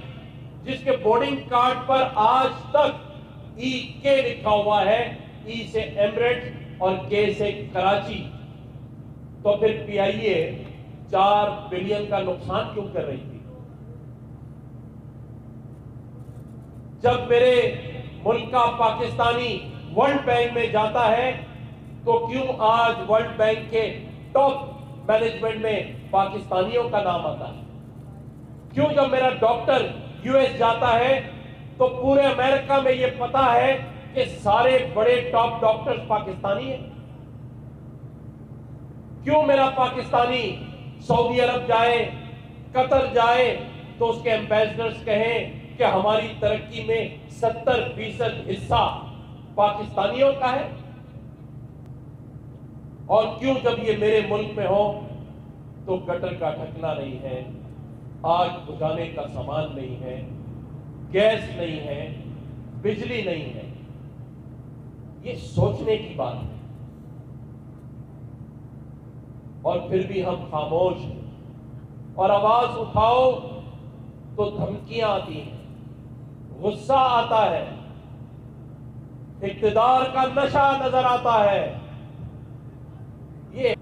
جس کے بورڈنگ کارڈ پر آج تک کے لکھا ہوا ہے، سے ایمریٹس اور کے سے کراچی، تو پھر پی آئی اے 4 بلین کا نقصان کیوں کر رہی تھی؟ جب میرے ملک کا پاکستانی ورلڈ بینک میں جاتا ہے تو کیوں آج ورلڈ بینک کے ٹاپ مینجمنٹ میں پاکستانیوں کا نام آتا ہے؟ کیوں جب میرا ڈاکٹر یو ایس جاتا ہے تو پورے امریکہ میں یہ پتا ہے کہ سارے بڑے ٹاپ ڈاکٹرز پاکستانی ہیں؟ کیوں میرا پاکستانی سعودی عرب جائے، قطر جائے تو اس کے ایمبیسڈرز کہیں کہ ہماری ترقی میں 70% حصہ پاکستانیوں کا ہے؟ اور کیوں جب یہ میرے ملک میں ہو تو گٹر کا ڈھکنا نہیں ہے، آگ بجھانے کا سامان نہیں ہے، گیس نہیں ہے، بجلی نہیں ہے؟ یہ سوچنے کی بات ہے، اور پھر بھی ہم خاموش ہیں، اور آواز اٹھاؤ تو دھمکیاں آتی ہیں، غصہ آتا ہے، اقتدار کا نشہ نظر آتا ہے۔ یہ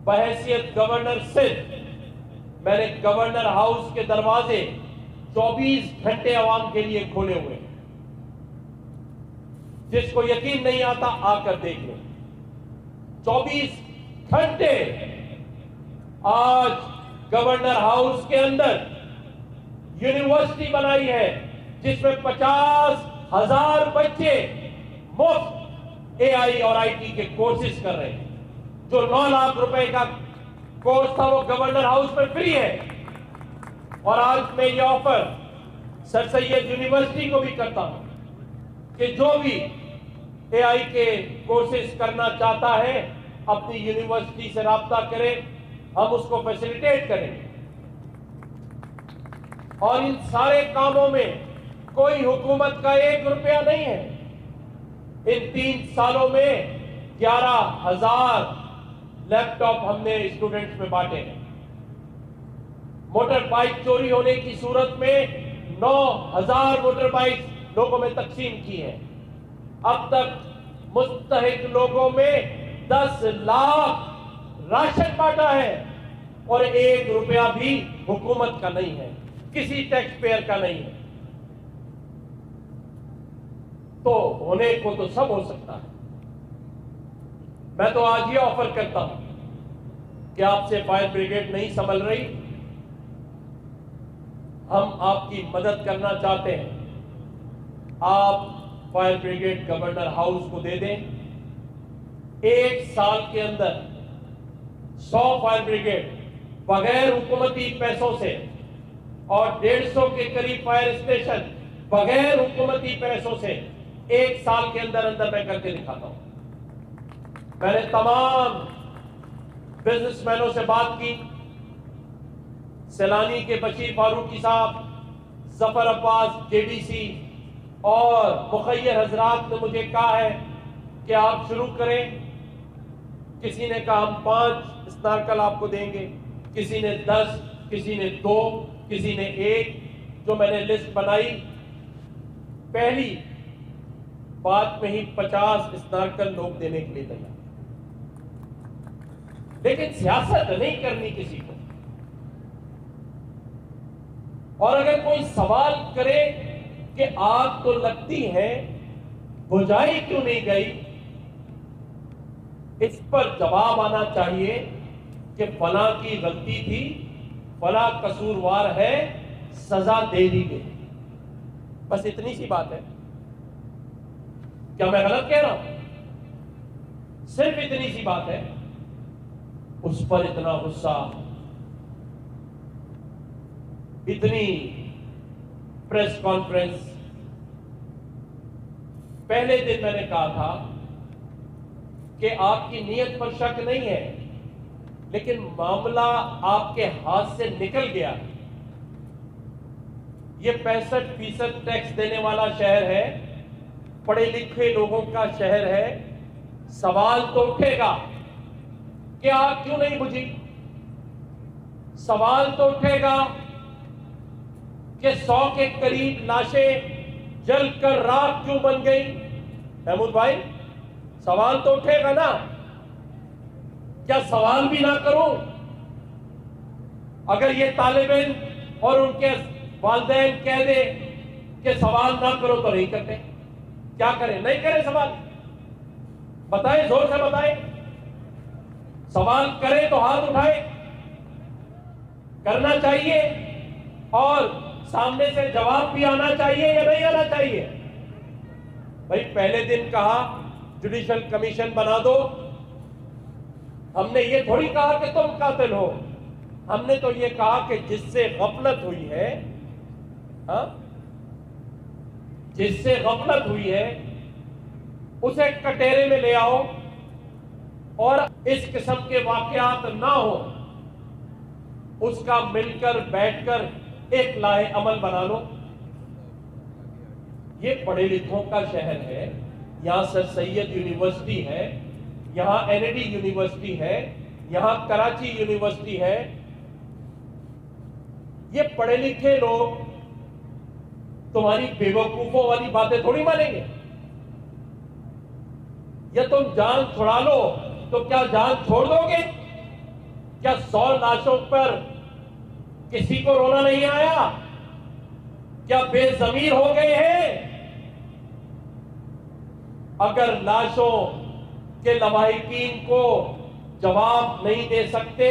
بحیثیت گورنر سندھ میں نے گورنر ہاؤس کے دروازے 24 گھنٹے عوام کے لیے کھولے ہوئے ہیں، جس کو یقین نہیں آتا آ کر دیکھ لیں۔ 24 گھنٹے آج گورنر ہاؤس کے اندر یونیورسٹی بنائی ہے جس میں 50,000 بچے مفت اے آئی اور آئی ٹی کے کورسز کر رہے ہیں۔ جو 9 لاکھ روپے کا کورس تھا وہ گورنر ہاؤس میں فری ہے، اور آج میں یہ آفر سر سید یونیورسٹی کو بھی کرتا ہوں کہ جو بھی اے آئی کے کورسز کرنا چاہتا ہے اپنی یونیورسٹی سے رابطہ کرے، ہم اس کو فیسیلیٹیٹ کریں گے۔ اور ان سارے کاموں میں کوئی حکومت کا 1 روپیہ نہیں ہے۔ ان 3 سالوں میں 11,000 لیپ ٹاپ ہم نے اسٹوڈنٹس میں بانٹے ہیں۔ موٹر بائک چوری ہونے کی صورت میں 9,000 موٹر بائک لوگوں میں تقسیم کی ہیں. اب تک مستحق لوگوں میں 10 لاکھ راشن بانٹا ہے اور 1 روپیہ بھی حکومت کا نہیں ہے, کسی ٹیکس پیئر کا نہیں ہے. تو ہونے کو تو سب ہو سکتا ہے. میں تو آج یہ آفر کرتا ہوں کہ آپ سے فائر بریگیڈ نہیں سنبھل رہی, ہم آپ کی مدد کرنا چاہتے ہیں. آپ فائر بریگیڈ گورنر ہاؤس کو دے دیں. 1 سال کے اندر 100 فائر بریگیڈ بغیر حکومتی پیسوں سے اور 150 کے قریب فائر اسٹیشن بغیر حکومتی پیسوں سے 1 سال کے اندر اندر میں کر کے دکھاتا ہوں. میں نے تمام بزنس مینوں سے بات کی. سیلانی کے بشیر فاروقی صاحب, ظفر عباس جے ڈی سی اور مخیر حضرات نے مجھے کہا ہے کہ آپ شروع کریں. کسی نے کہا ہم 5 اسنارکل آپ کو دیں گے, کسی نے 10, کسی نے 2, کسی نے 1. جو میں نے لسٹ بنائی, پہلی بات میں ہی 50 اسنارکل لوگ دینے کے لیے تیار. لیکن سیاست نہیں کرنی کسی کو. اور اگر کوئی سوال کرے کہ آگ تو لگتی ہے, بجھائی کیوں نہیں گئی, اس پر جواب آنا چاہیے کہ فلاں کی غلطی تھی, فلاں قصوروار ہے, سزا دے دی گئی. بس اتنی سی بات ہے. کیا میں غلط کہہ رہا ہوں؟ صرف اتنی سی بات ہے. اس پر اتنا غصہ, اتنی پریس کانفرنس. پہلے دن میں نے کہا تھا کہ آپ کی نیت پر شک نہیں ہے, لیکن معاملہ آپ کے ہاتھ سے نکل گیا. یہ 65% ٹیکس دینے والا شہر ہے, پڑھے لکھے لوگوں کا شہر ہے. سوال تو اٹھے گا کہ آگ کیوں نہیں بجھی. سوال تو اٹھے گا کہ 100 کے قریب لاشیں جل کر راکھ کیوں بن گئی. محمود بھائی, سوال تو اٹھے گا نا. کیا سوال بھی نہ کروں؟ اگر یہ طالب علم اور ان کے والدین کہہ دے کہ سوال نہ کرو تو نہیں کرتے. کیا کریں؟ نہیں کریں سوال. بتائیں, زور سے بتائیں. سوال کرے تو ہاتھ اٹھائے. کرنا چاہیے اور سامنے سے جواب بھی آنا چاہیے یا نہیں آنا چاہیے؟ بھائی پہلے دن کہا جوڈیشل کمیشن بنا دو. ہم نے یہ تھوڑی کہا کہ تم قاتل ہو. ہم نے تو یہ کہا کہ جس سے غفلت ہوئی ہے, جس سے غفلت ہوئی ہے اسے کٹہرے میں لے آؤ اور اس قسم کے واقعات نہ ہو, اس کا مل کر بیٹھ کر ایک لاہے عمل بنا لو. یہ پڑھے لکھوں کا شہر ہے. یہاں سر سید یونیورسٹی ہے, یہاں NID یونیورسٹی ہے, یہاں کراچی یونیورسٹی ہے. یہ پڑھے لکھے لوگ تمہاری بیوقوفوں والی باتیں تھوڑی مانیں گے. یا تم جان چھڑا لو تو کیا جان چھوڑ دو گے؟ کیا 100 لاشوں پر کسی کو رونا نہیں آیا؟ کیا بے ضمیر ہو گئے ہیں؟ اگر لاشوں کے لواحقین کو جواب نہیں دے سکتے,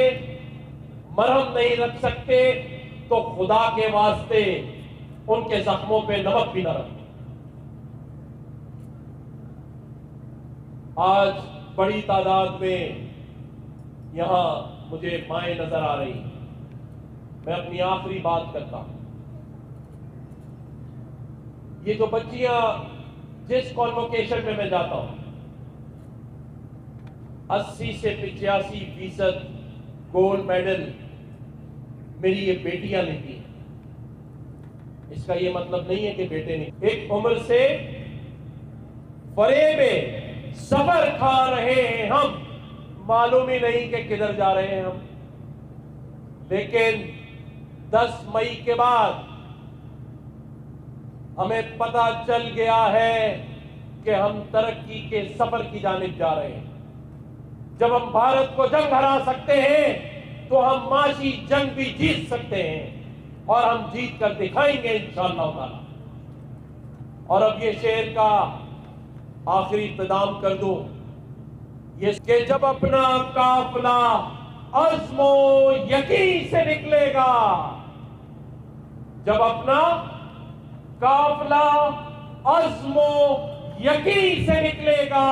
مرہم نہیں رکھ سکتے, تو خدا کے واسطے ان کے زخموں پہ نمک بھی نہ رکھو. آج بڑی تعداد میں یہاں مجھے مائیں نظر آ رہی ہیں. میں اپنی آخری بات کرتا ہوں. یہ جو بچیاں جس کانوکیشن میں جاتا ہوں, 80 سے 85% گولڈ میڈل میری یہ بیٹیاں لیتی ہیں. اس کا یہ مطلب نہیں ہے کہ بیٹے نہیں. ایک عمر سے فریب سفر کھا رہے ہیں ہم, معلوم ہی نہیں کہ کدھر جا رہے ہیں ہم. لیکن 10 मई के बाद हमें पता चल गया है कि हम तरक्की के सफर की जानिब जा रहे हैं। जब हम भारत को जंग हरा सकते हैं तो हम माशी जंग भी जीत सकते हैं और हम जीत कर दिखाएंगे इंशाअल्लाह ताला। और अब ये शेर का आखिरी इख्तिताम कर दूं, ये कि जब अपना काफिला अज़्मो यकीन से निकलेगा, जब अपना काफिला अज़्मो यकीन से निकलेगा,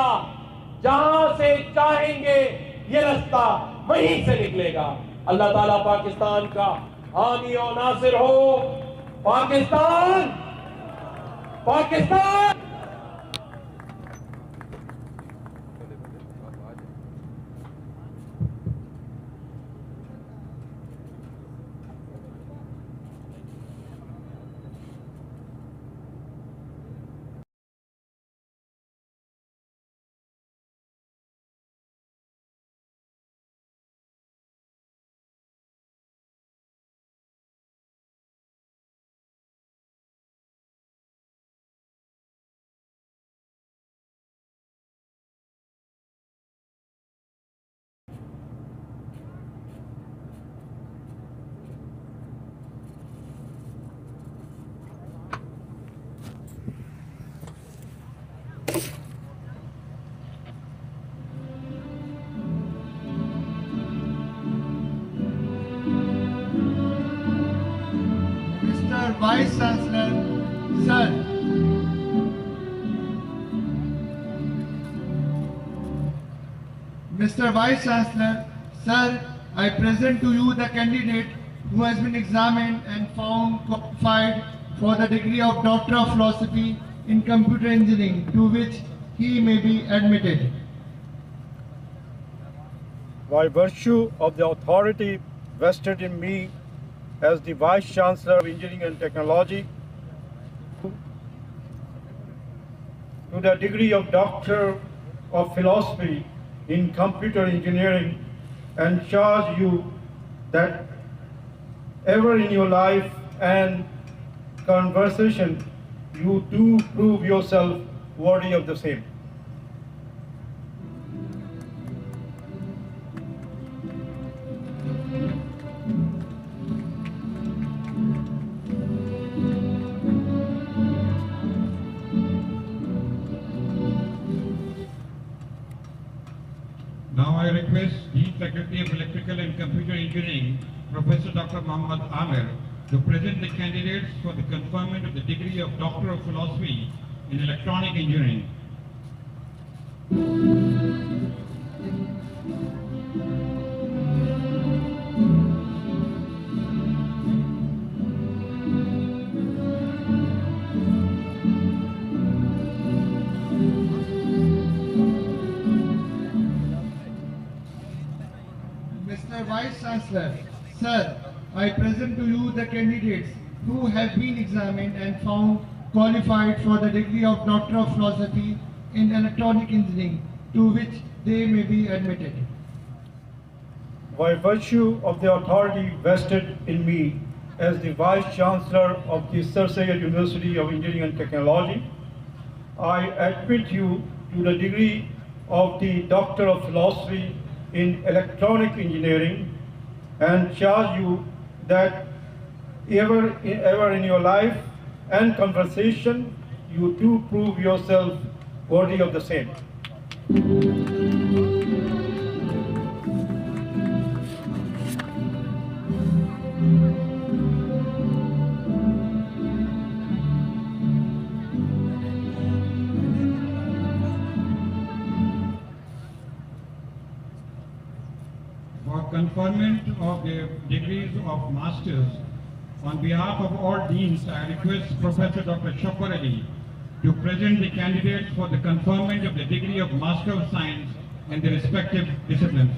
जहां से चाहेंगे ये रास्ता वहीं से निकलेगा। अल्लाह ताला पाकिस्तान का हामी और नासिर हो। Pakistan Pakistan. Mr. Vice Chancellor, Sir. Mr. Vice Chancellor, Sir, I present to you the candidate who has been examined and found qualified for the degree of Doctor of Philosophy in Computer Engineering, to which he may be admitted. By virtue of the authority vested in me as the Vice Chancellor of Engineering and Technology, to the degree of Doctor of Philosophy in Computer Engineering, and charge you that ever in your life and conversation you do prove yourself worthy of the same. Now I request Dean Faculty of Electrical and Computer Engineering, Professor Dr. Muhammad Amir, to present the candidates for the conferment of the degree of Doctor of Philosophy in Electronic Engineering. Mr. Vice Chancellor, Sir, I present to you the candidates who have been examined and found qualified for the degree of Doctor of Philosophy in Electronic Engineering, to which they may be admitted. By virtue of the authority vested in me as the Vice Chancellor of the Sir Syed University of Engineering and Technology, I admit you to the degree of the Doctor of Philosophy in Electronic Engineering, and charge you that ever in your life and conversation you do prove yourself worthy of the same. For conferment of the degrees of Masters, on behalf of all deans, I request Professor Dr. Shakar Ali to present the candidates for the conferment of the degree of Master of Science in the respective disciplines.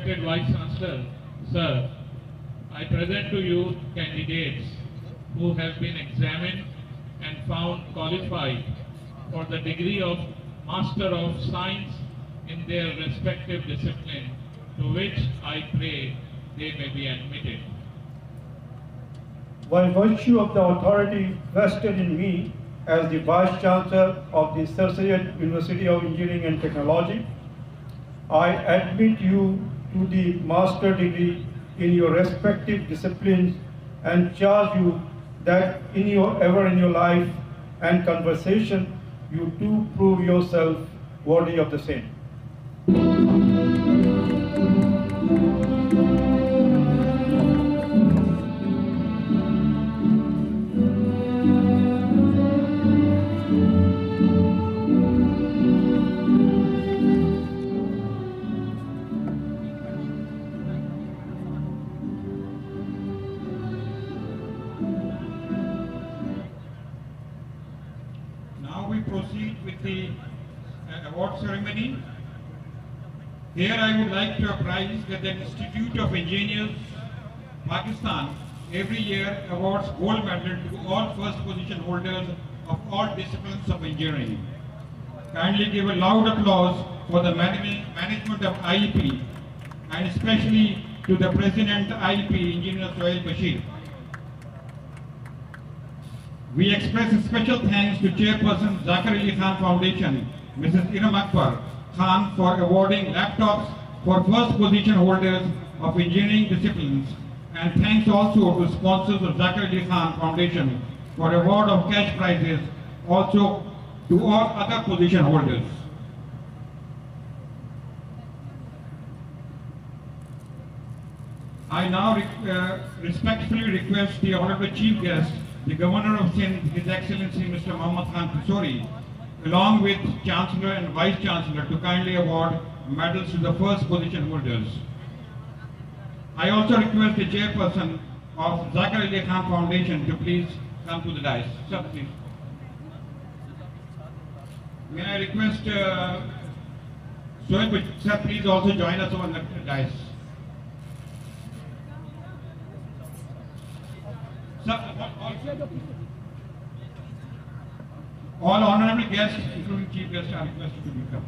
respected Vice Chancellor, sir, I present to you candidates who have been examined and found qualified for the degree of Master of Science in their respective discipline, to which I pray they may be admitted. By virtue of the authority vested in me as the Vice Chancellor of the Sir Syed University of Engineering and Technology, I admit you to the master degree in your respective disciplines and charge you that in your life and conversation you do prove yourself worthy of the same. Now we proceed with the award ceremony. Here I would like to apprise that the Institute of Engineers, Pakistan, every year awards gold medal to all first position holders of all disciplines of engineering. Kindly give a loud applause for the management of IEP and especially to the President IEP, Engineer Sohail Bashir. We express a special thanks to Chairperson Zakir Ali Khan Foundation, Mrs. Iram Akbar Khan, for awarding laptops for first position holders of engineering disciplines, and thanks also to sponsors of Zakir Ali Khan Foundation for award of cash prizes also to all other position holders. I now respectfully request the Honorable Chief Guest, the Governor of Sindh, His Excellency Mr. Mohammad Khan Kasori, along with Chancellor and Vice Chancellor, to kindly award medals to the first position holders. I also request the Chairperson of Zakir Ali Khan Foundation to please come to the dais. Sir, please. May I request Sohail Bashir, sir, please also join us on the dais. All honorable guests, including chief guests, are requested to become.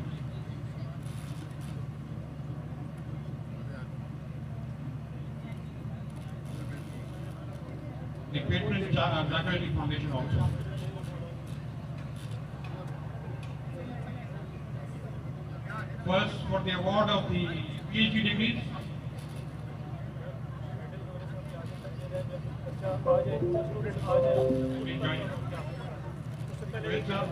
The patron of Zakir Ali Foundation also. First, for the award of the PhD degrees. Please join. Great job.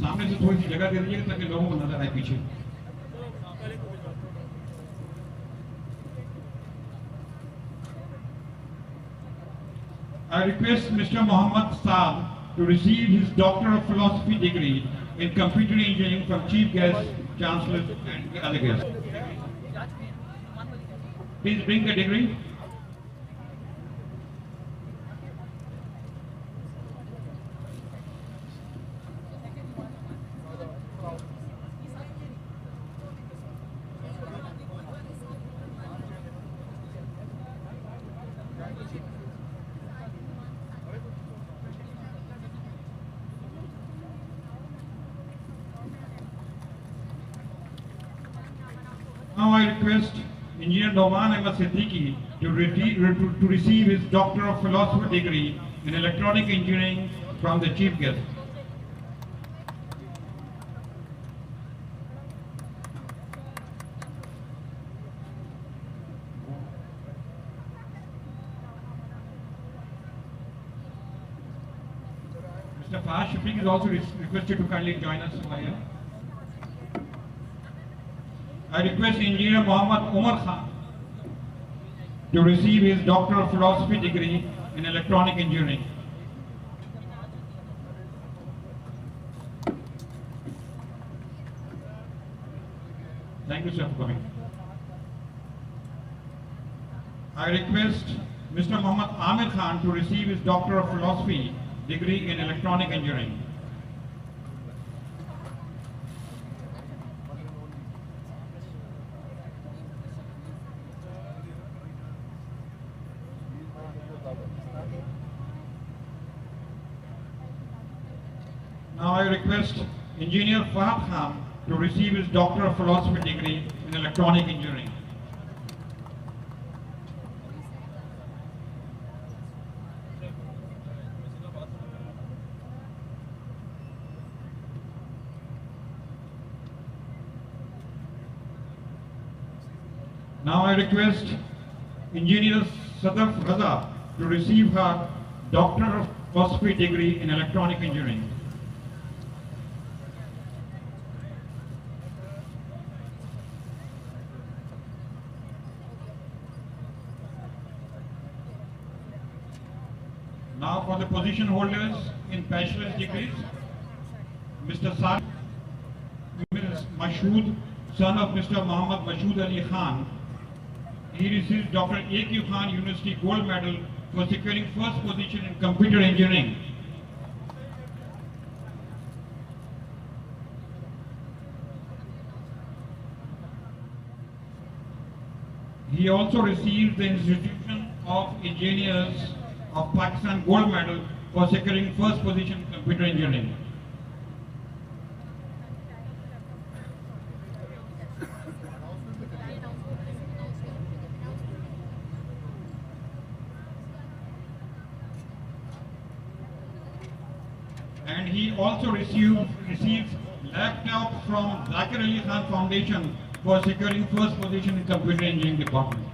सामने से थोड़ी सी जगह दे दीजिए ताकि लोगों को नजर आए पीछे. I request Mr. Muhammad Saad to receive his Doctor of Philosophy degree in Computer Engineering from Chief Guest, Chancellor and other guests. Please bring the degree. Now I request Engineer Noman Ahmed Siddiqui to receive his Doctor of Philosophy degree in Electronic Engineering from the Chief Guest. Mr. Fahad Shafiq is also requested to kindly join us over here. I request Engineer Muhammad Umar Khan to receive his Doctor of Philosophy degree in Electronic Engineering. Thank you, sir, for coming. I request Mr. Muhammad Amir Khan to receive his Doctor of Philosophy degree in Electronic Engineering. Now I request Engineer Fahad Khan to receive his Doctor of Philosophy degree in Electronic Engineering. Now I request Engineer Sadaf Raza to receive her Doctor of Philosophy degree in Electronic Engineering. Now for the position holders in bachelor's degrees, Mr. Sar, Mr. Mashood, son of Mr. Muhammad Mashood Ali Khan. He received Dr. A.Q. Khan University Gold Medal for securing first position in computer engineering. He also received the Institution of Engineers of Pakistan Gold Medal for securing first position in computer engineering. And he also received laptop from Zakir Ali Khan Foundation for securing first position in computer engineering department.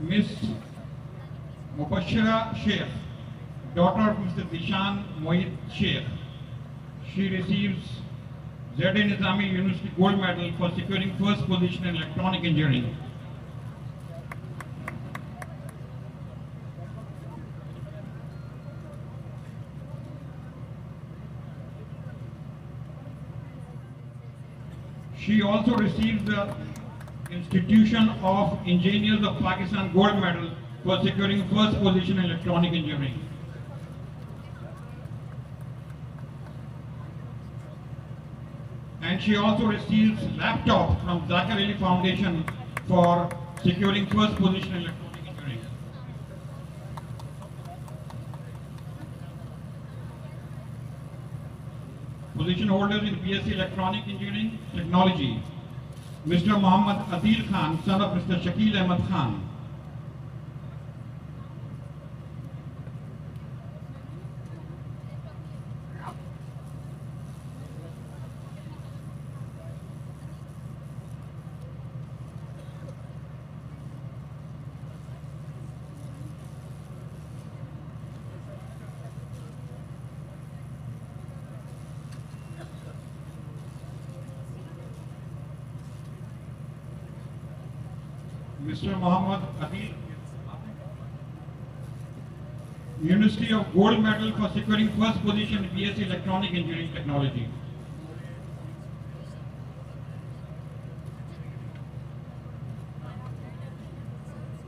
Miss Mubashira Sheikh, daughter of Mr. Dishan Mohit Sheikh. She receives ZN Nizami University Gold Medal for securing first position in electronic engineering. She also received the Institution of Engineers of Pakistan Gold Medal for securing first position in electronic engineering. And she also receives laptop from Zakir Ali Foundation for securing first position in electronic engineering. Position holders in BSc Electronic Engineering Technology, Mr. Muhammad Adil Khan, son of Mr. Shakil Ahmed Khan. Mr. Muhammad Adil, University of Gold Medal for securing first position in BSc Electronic Engineering Technology.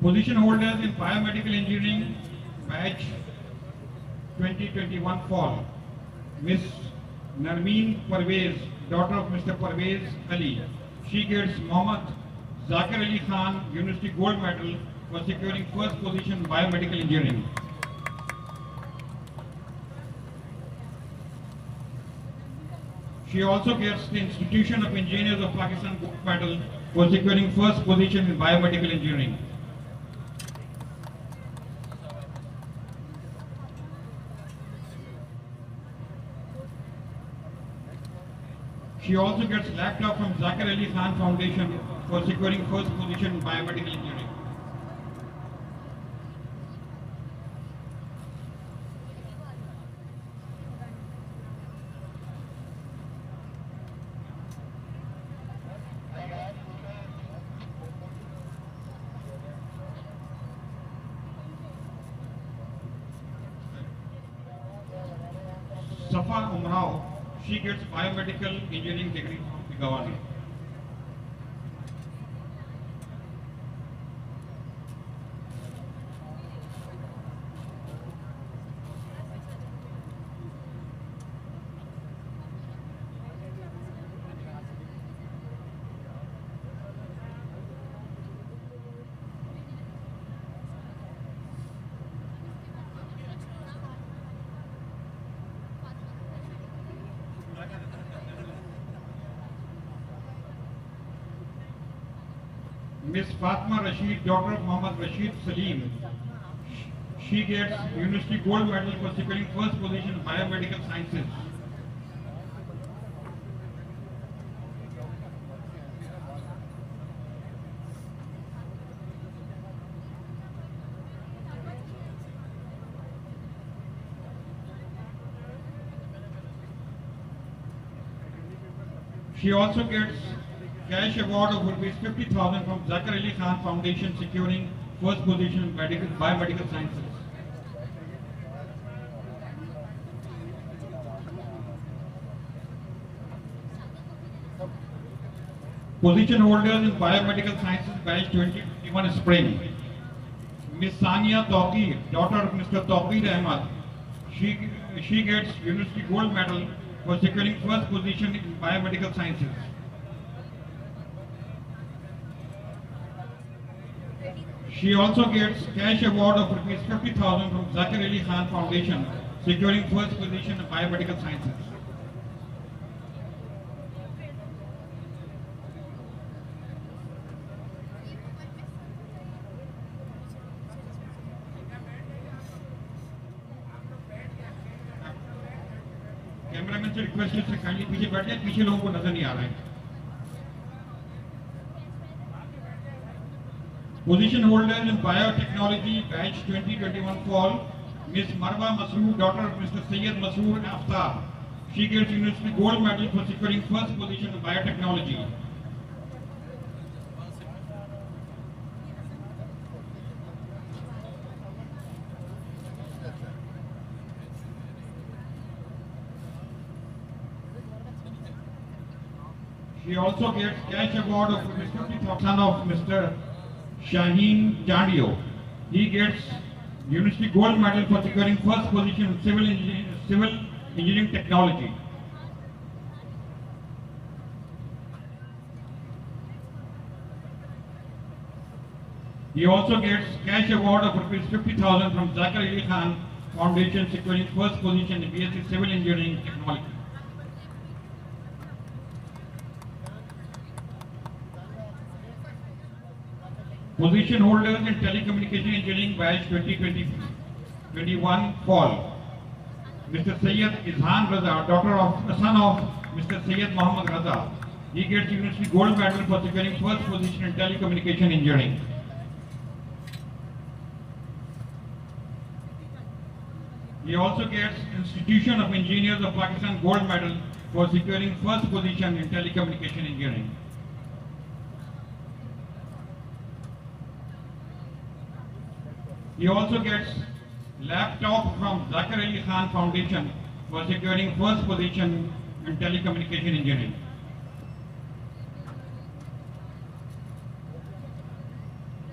Position holders in Biomedical Engineering Batch 2021 Fall, Miss Narmeen Parvez, daughter of Mr. Parvez Ali. She gets Muhammad Zakir Ali Khan University Gold Medal for securing first position in Biomedical Engineering. She also gets the Institution of Engineers of Pakistan Gold Medal for securing first position in Biomedical Engineering. She also gets laptop from Zakir Ali Khan Foundation for securing first position in Biomedical Engineering. Safa Umrao. She gets biomedical engineering degree from the governor. Miss Fatma Rashid, daughter of Muhammad Rashid Salim. She gets University Gold Medal for securing first position in biomedical sciences. She also gets cash award of rupees 50,000 from Zakir Ali Khan Foundation, securing first position in biomedical sciences. Position holders in biomedical sciences batch 2021 spring. Miss Sania Tawqir, daughter of Mr. Tawqir Ahmad. She gets University Gold Medal for securing first position in biomedical sciences. She also gets cash award of rupees 50,000 from Zakir Ali Khan Foundation, securing first position in biomedical sciences. Cameraman से request है कि kindly पीछे बैठ जाए, पीछे लोगों को नजर नहीं आ रहा है. Position holders in biotechnology batch 2021 fall. Miss Marwa Masroor, daughter of Mr. Sayyid Masroor Aftab. She gets University Gold Medal for securing first position in biotechnology. She also gets cash award of 50,000 of Mr. Shaheen Jandio. He gets University Gold Medal for securing first position in civil engineering technology. He also gets cash award of rupees 50,000 from Zakir Ali Khan Foundation, securing first position in BSc Civil Engineering Technology. Position holders in telecommunication engineering batch 2021 fall. Mr. Sayyid Izhan Raza, son of Mr. Sayyid Muhammad Raza. He gets University Gold Medal for securing first position in telecommunication engineering. He also gets Institution of Engineers of Pakistan Gold Medal for securing first position in telecommunication engineering. He also gets laptop from Zakir Ali Khan Foundation for securing first position in telecommunication engineering.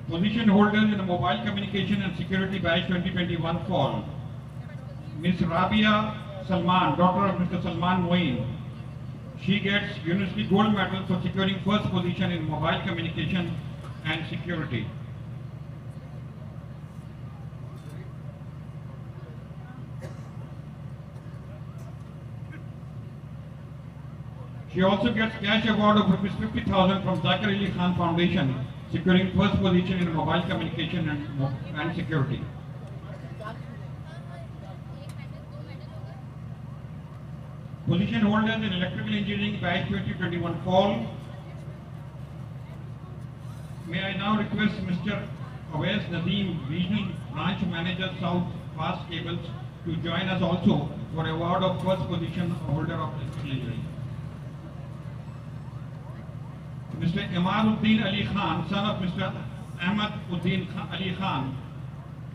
Position holders in the mobile communication and security batch 2021 fall. Miss Rabia Salman, daughter of Mr. Salman Moeen. She gets University Gold Medal for securing first position in mobile communication and security. She also gets cash award of rupees 50,000 from Zakir Ali Khan Foundation, securing first position in mobile communication and security. Position holders in electrical engineering batch 2021 fall. May I now request Mr. Awais Nadeem, Regional Branch Manager South Fast Cables, to join us also for award of first position holder of electrical engineering. Mr. Imaduddin Ali Khan, son of Mr. Ahmad Uddin Ali Khan,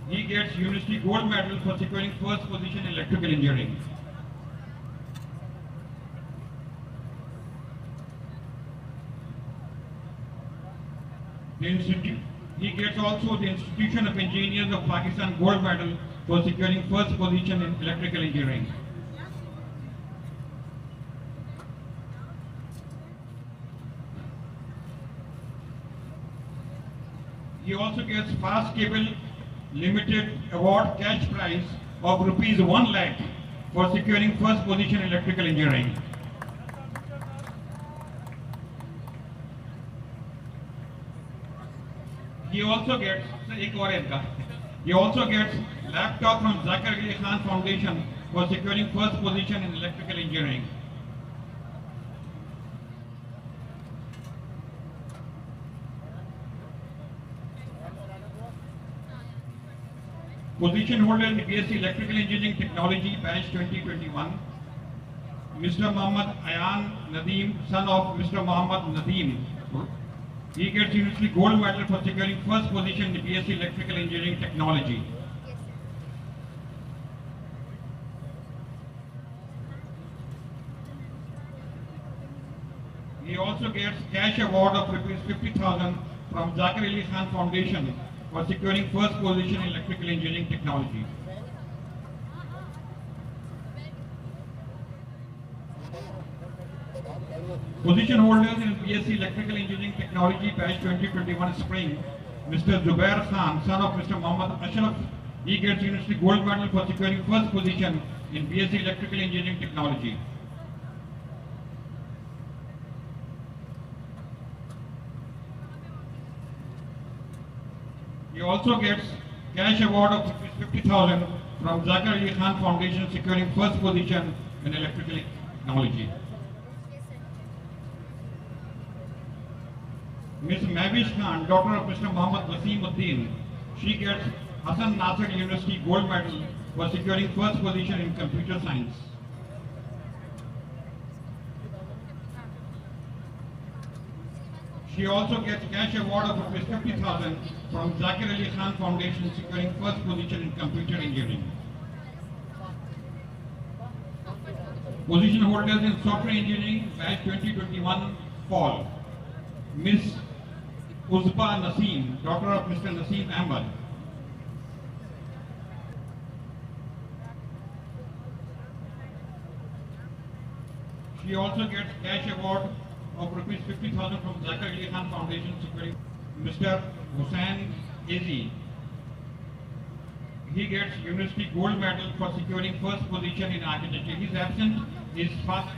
he gets University Gold Medal for securing first position in electrical engineering. He gets also the Institution of Engineers of Pakistan gold medal for securing first position in electrical engineering. He also gets Fast Cable Limited Award cash prize of rupees 1 lakh for securing first position in electrical engineering. He also gets laptop from Zakir Ali Khan Foundation for securing first position in electrical engineering. Position holder in BSc Electrical Engineering Technology batch 2021, Mr. Muhammad Ayan Nadeem, son of Mr. Muhammad Nadeem. He gets University Gold Medal for securing first position in BSc Electrical Engineering Technology. He also gets cash award of rupees 50,000 from Zakir Ali Khan Foundation for securing first position in electrical engineering technology. Position holders in BSc Electrical Engineering Technology batch 2021 spring, Mr. Zubair Khan, son of Mr. Muhammad Ashraf, he gets University Gold Medal for securing first position in BSc Electrical Engineering Technology. He also gets cash award of 50,000 from Zakir Ali Khan Foundation securing first position in electrical technology. Ms. Mavish Khan, daughter of Mr. Muhammad Wasim Uddin, she gets Hassan Nasir University Gold Medal for securing first position in computer science. She also gets cash award of 50,000 from Zakir Ali Khan Foundation securing first position in computer engineering. Position holders in software engineering batch 2021 fall, Ms. Uzba Naseem, daughter of Mr. Naseem Ahmad. She also gets cash award of rupees 50,000 from Zakir Ali Khan Foundation securing Mr. Hussain Azi. He gets University Gold Medal for securing first position in architecture. His absent is fast.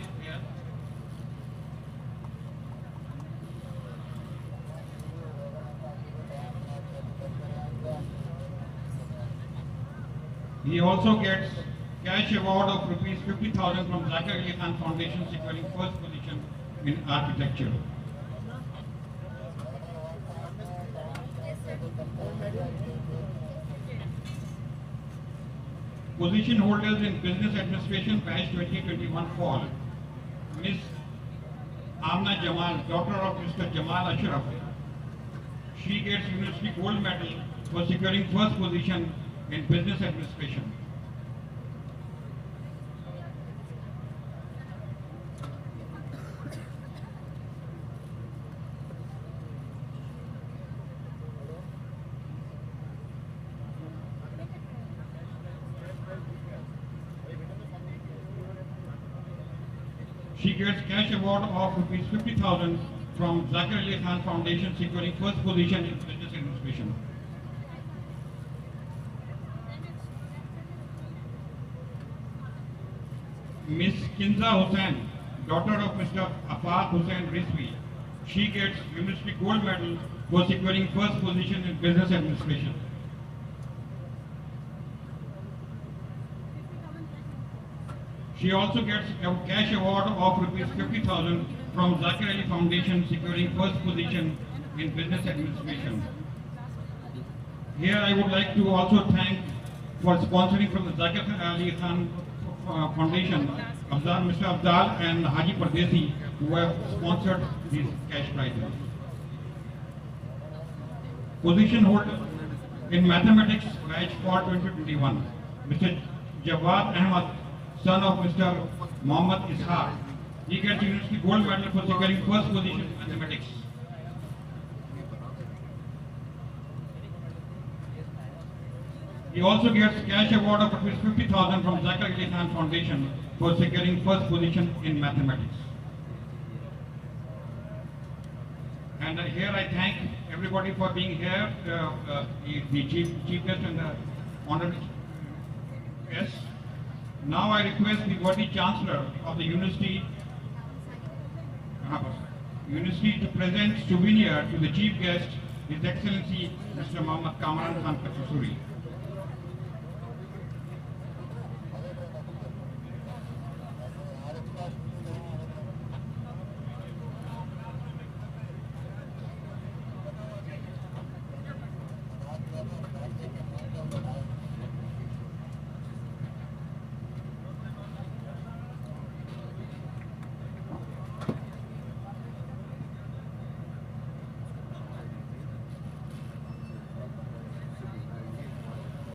He also gets cash award of rupees 50,000 from Zakir Ali Khan Foundation securing first position in architecture. Position holders in business administration batch 2021 fall, Ms. Amna Jamal, daughter of Mr. Jamal Ashraf. She gets University Gold Medal for securing first position in business administration. She gets cash award of rupees 50,000 from Zakir Ali Khan Foundation securing first position in business administration. Ms. Kinza Hussain, daughter of Mr. Afaq Hussain Rizvi, she gets University Gold Medal for securing first position in business administration. She also gets a cash award of rupees 50,000 from Zakir Ali Foundation securing first position in business administration. Here I would like to also thank for sponsoring from the Zakir Ali Khan Foundation, Mr. Abdal and Haji Pardesi, who have sponsored these cash prizes. Position holder in mathematics batch for 2021, Mr. Jawad Ahmad, son of Mr. Muhammad Ishaq. He gets University Gold Medal for securing first position in mathematics. He also gets cash award of rupees 50,000 from Zakir Ali Khan Foundation for securing first position in mathematics. And here I thank everybody for being here, the chief guest and the honorable guests. Now I request the worthy Chancellor of the University to present souvenir to the Chief Guest, His Excellency Mr. Mohammad Kamran Khan Kasuri.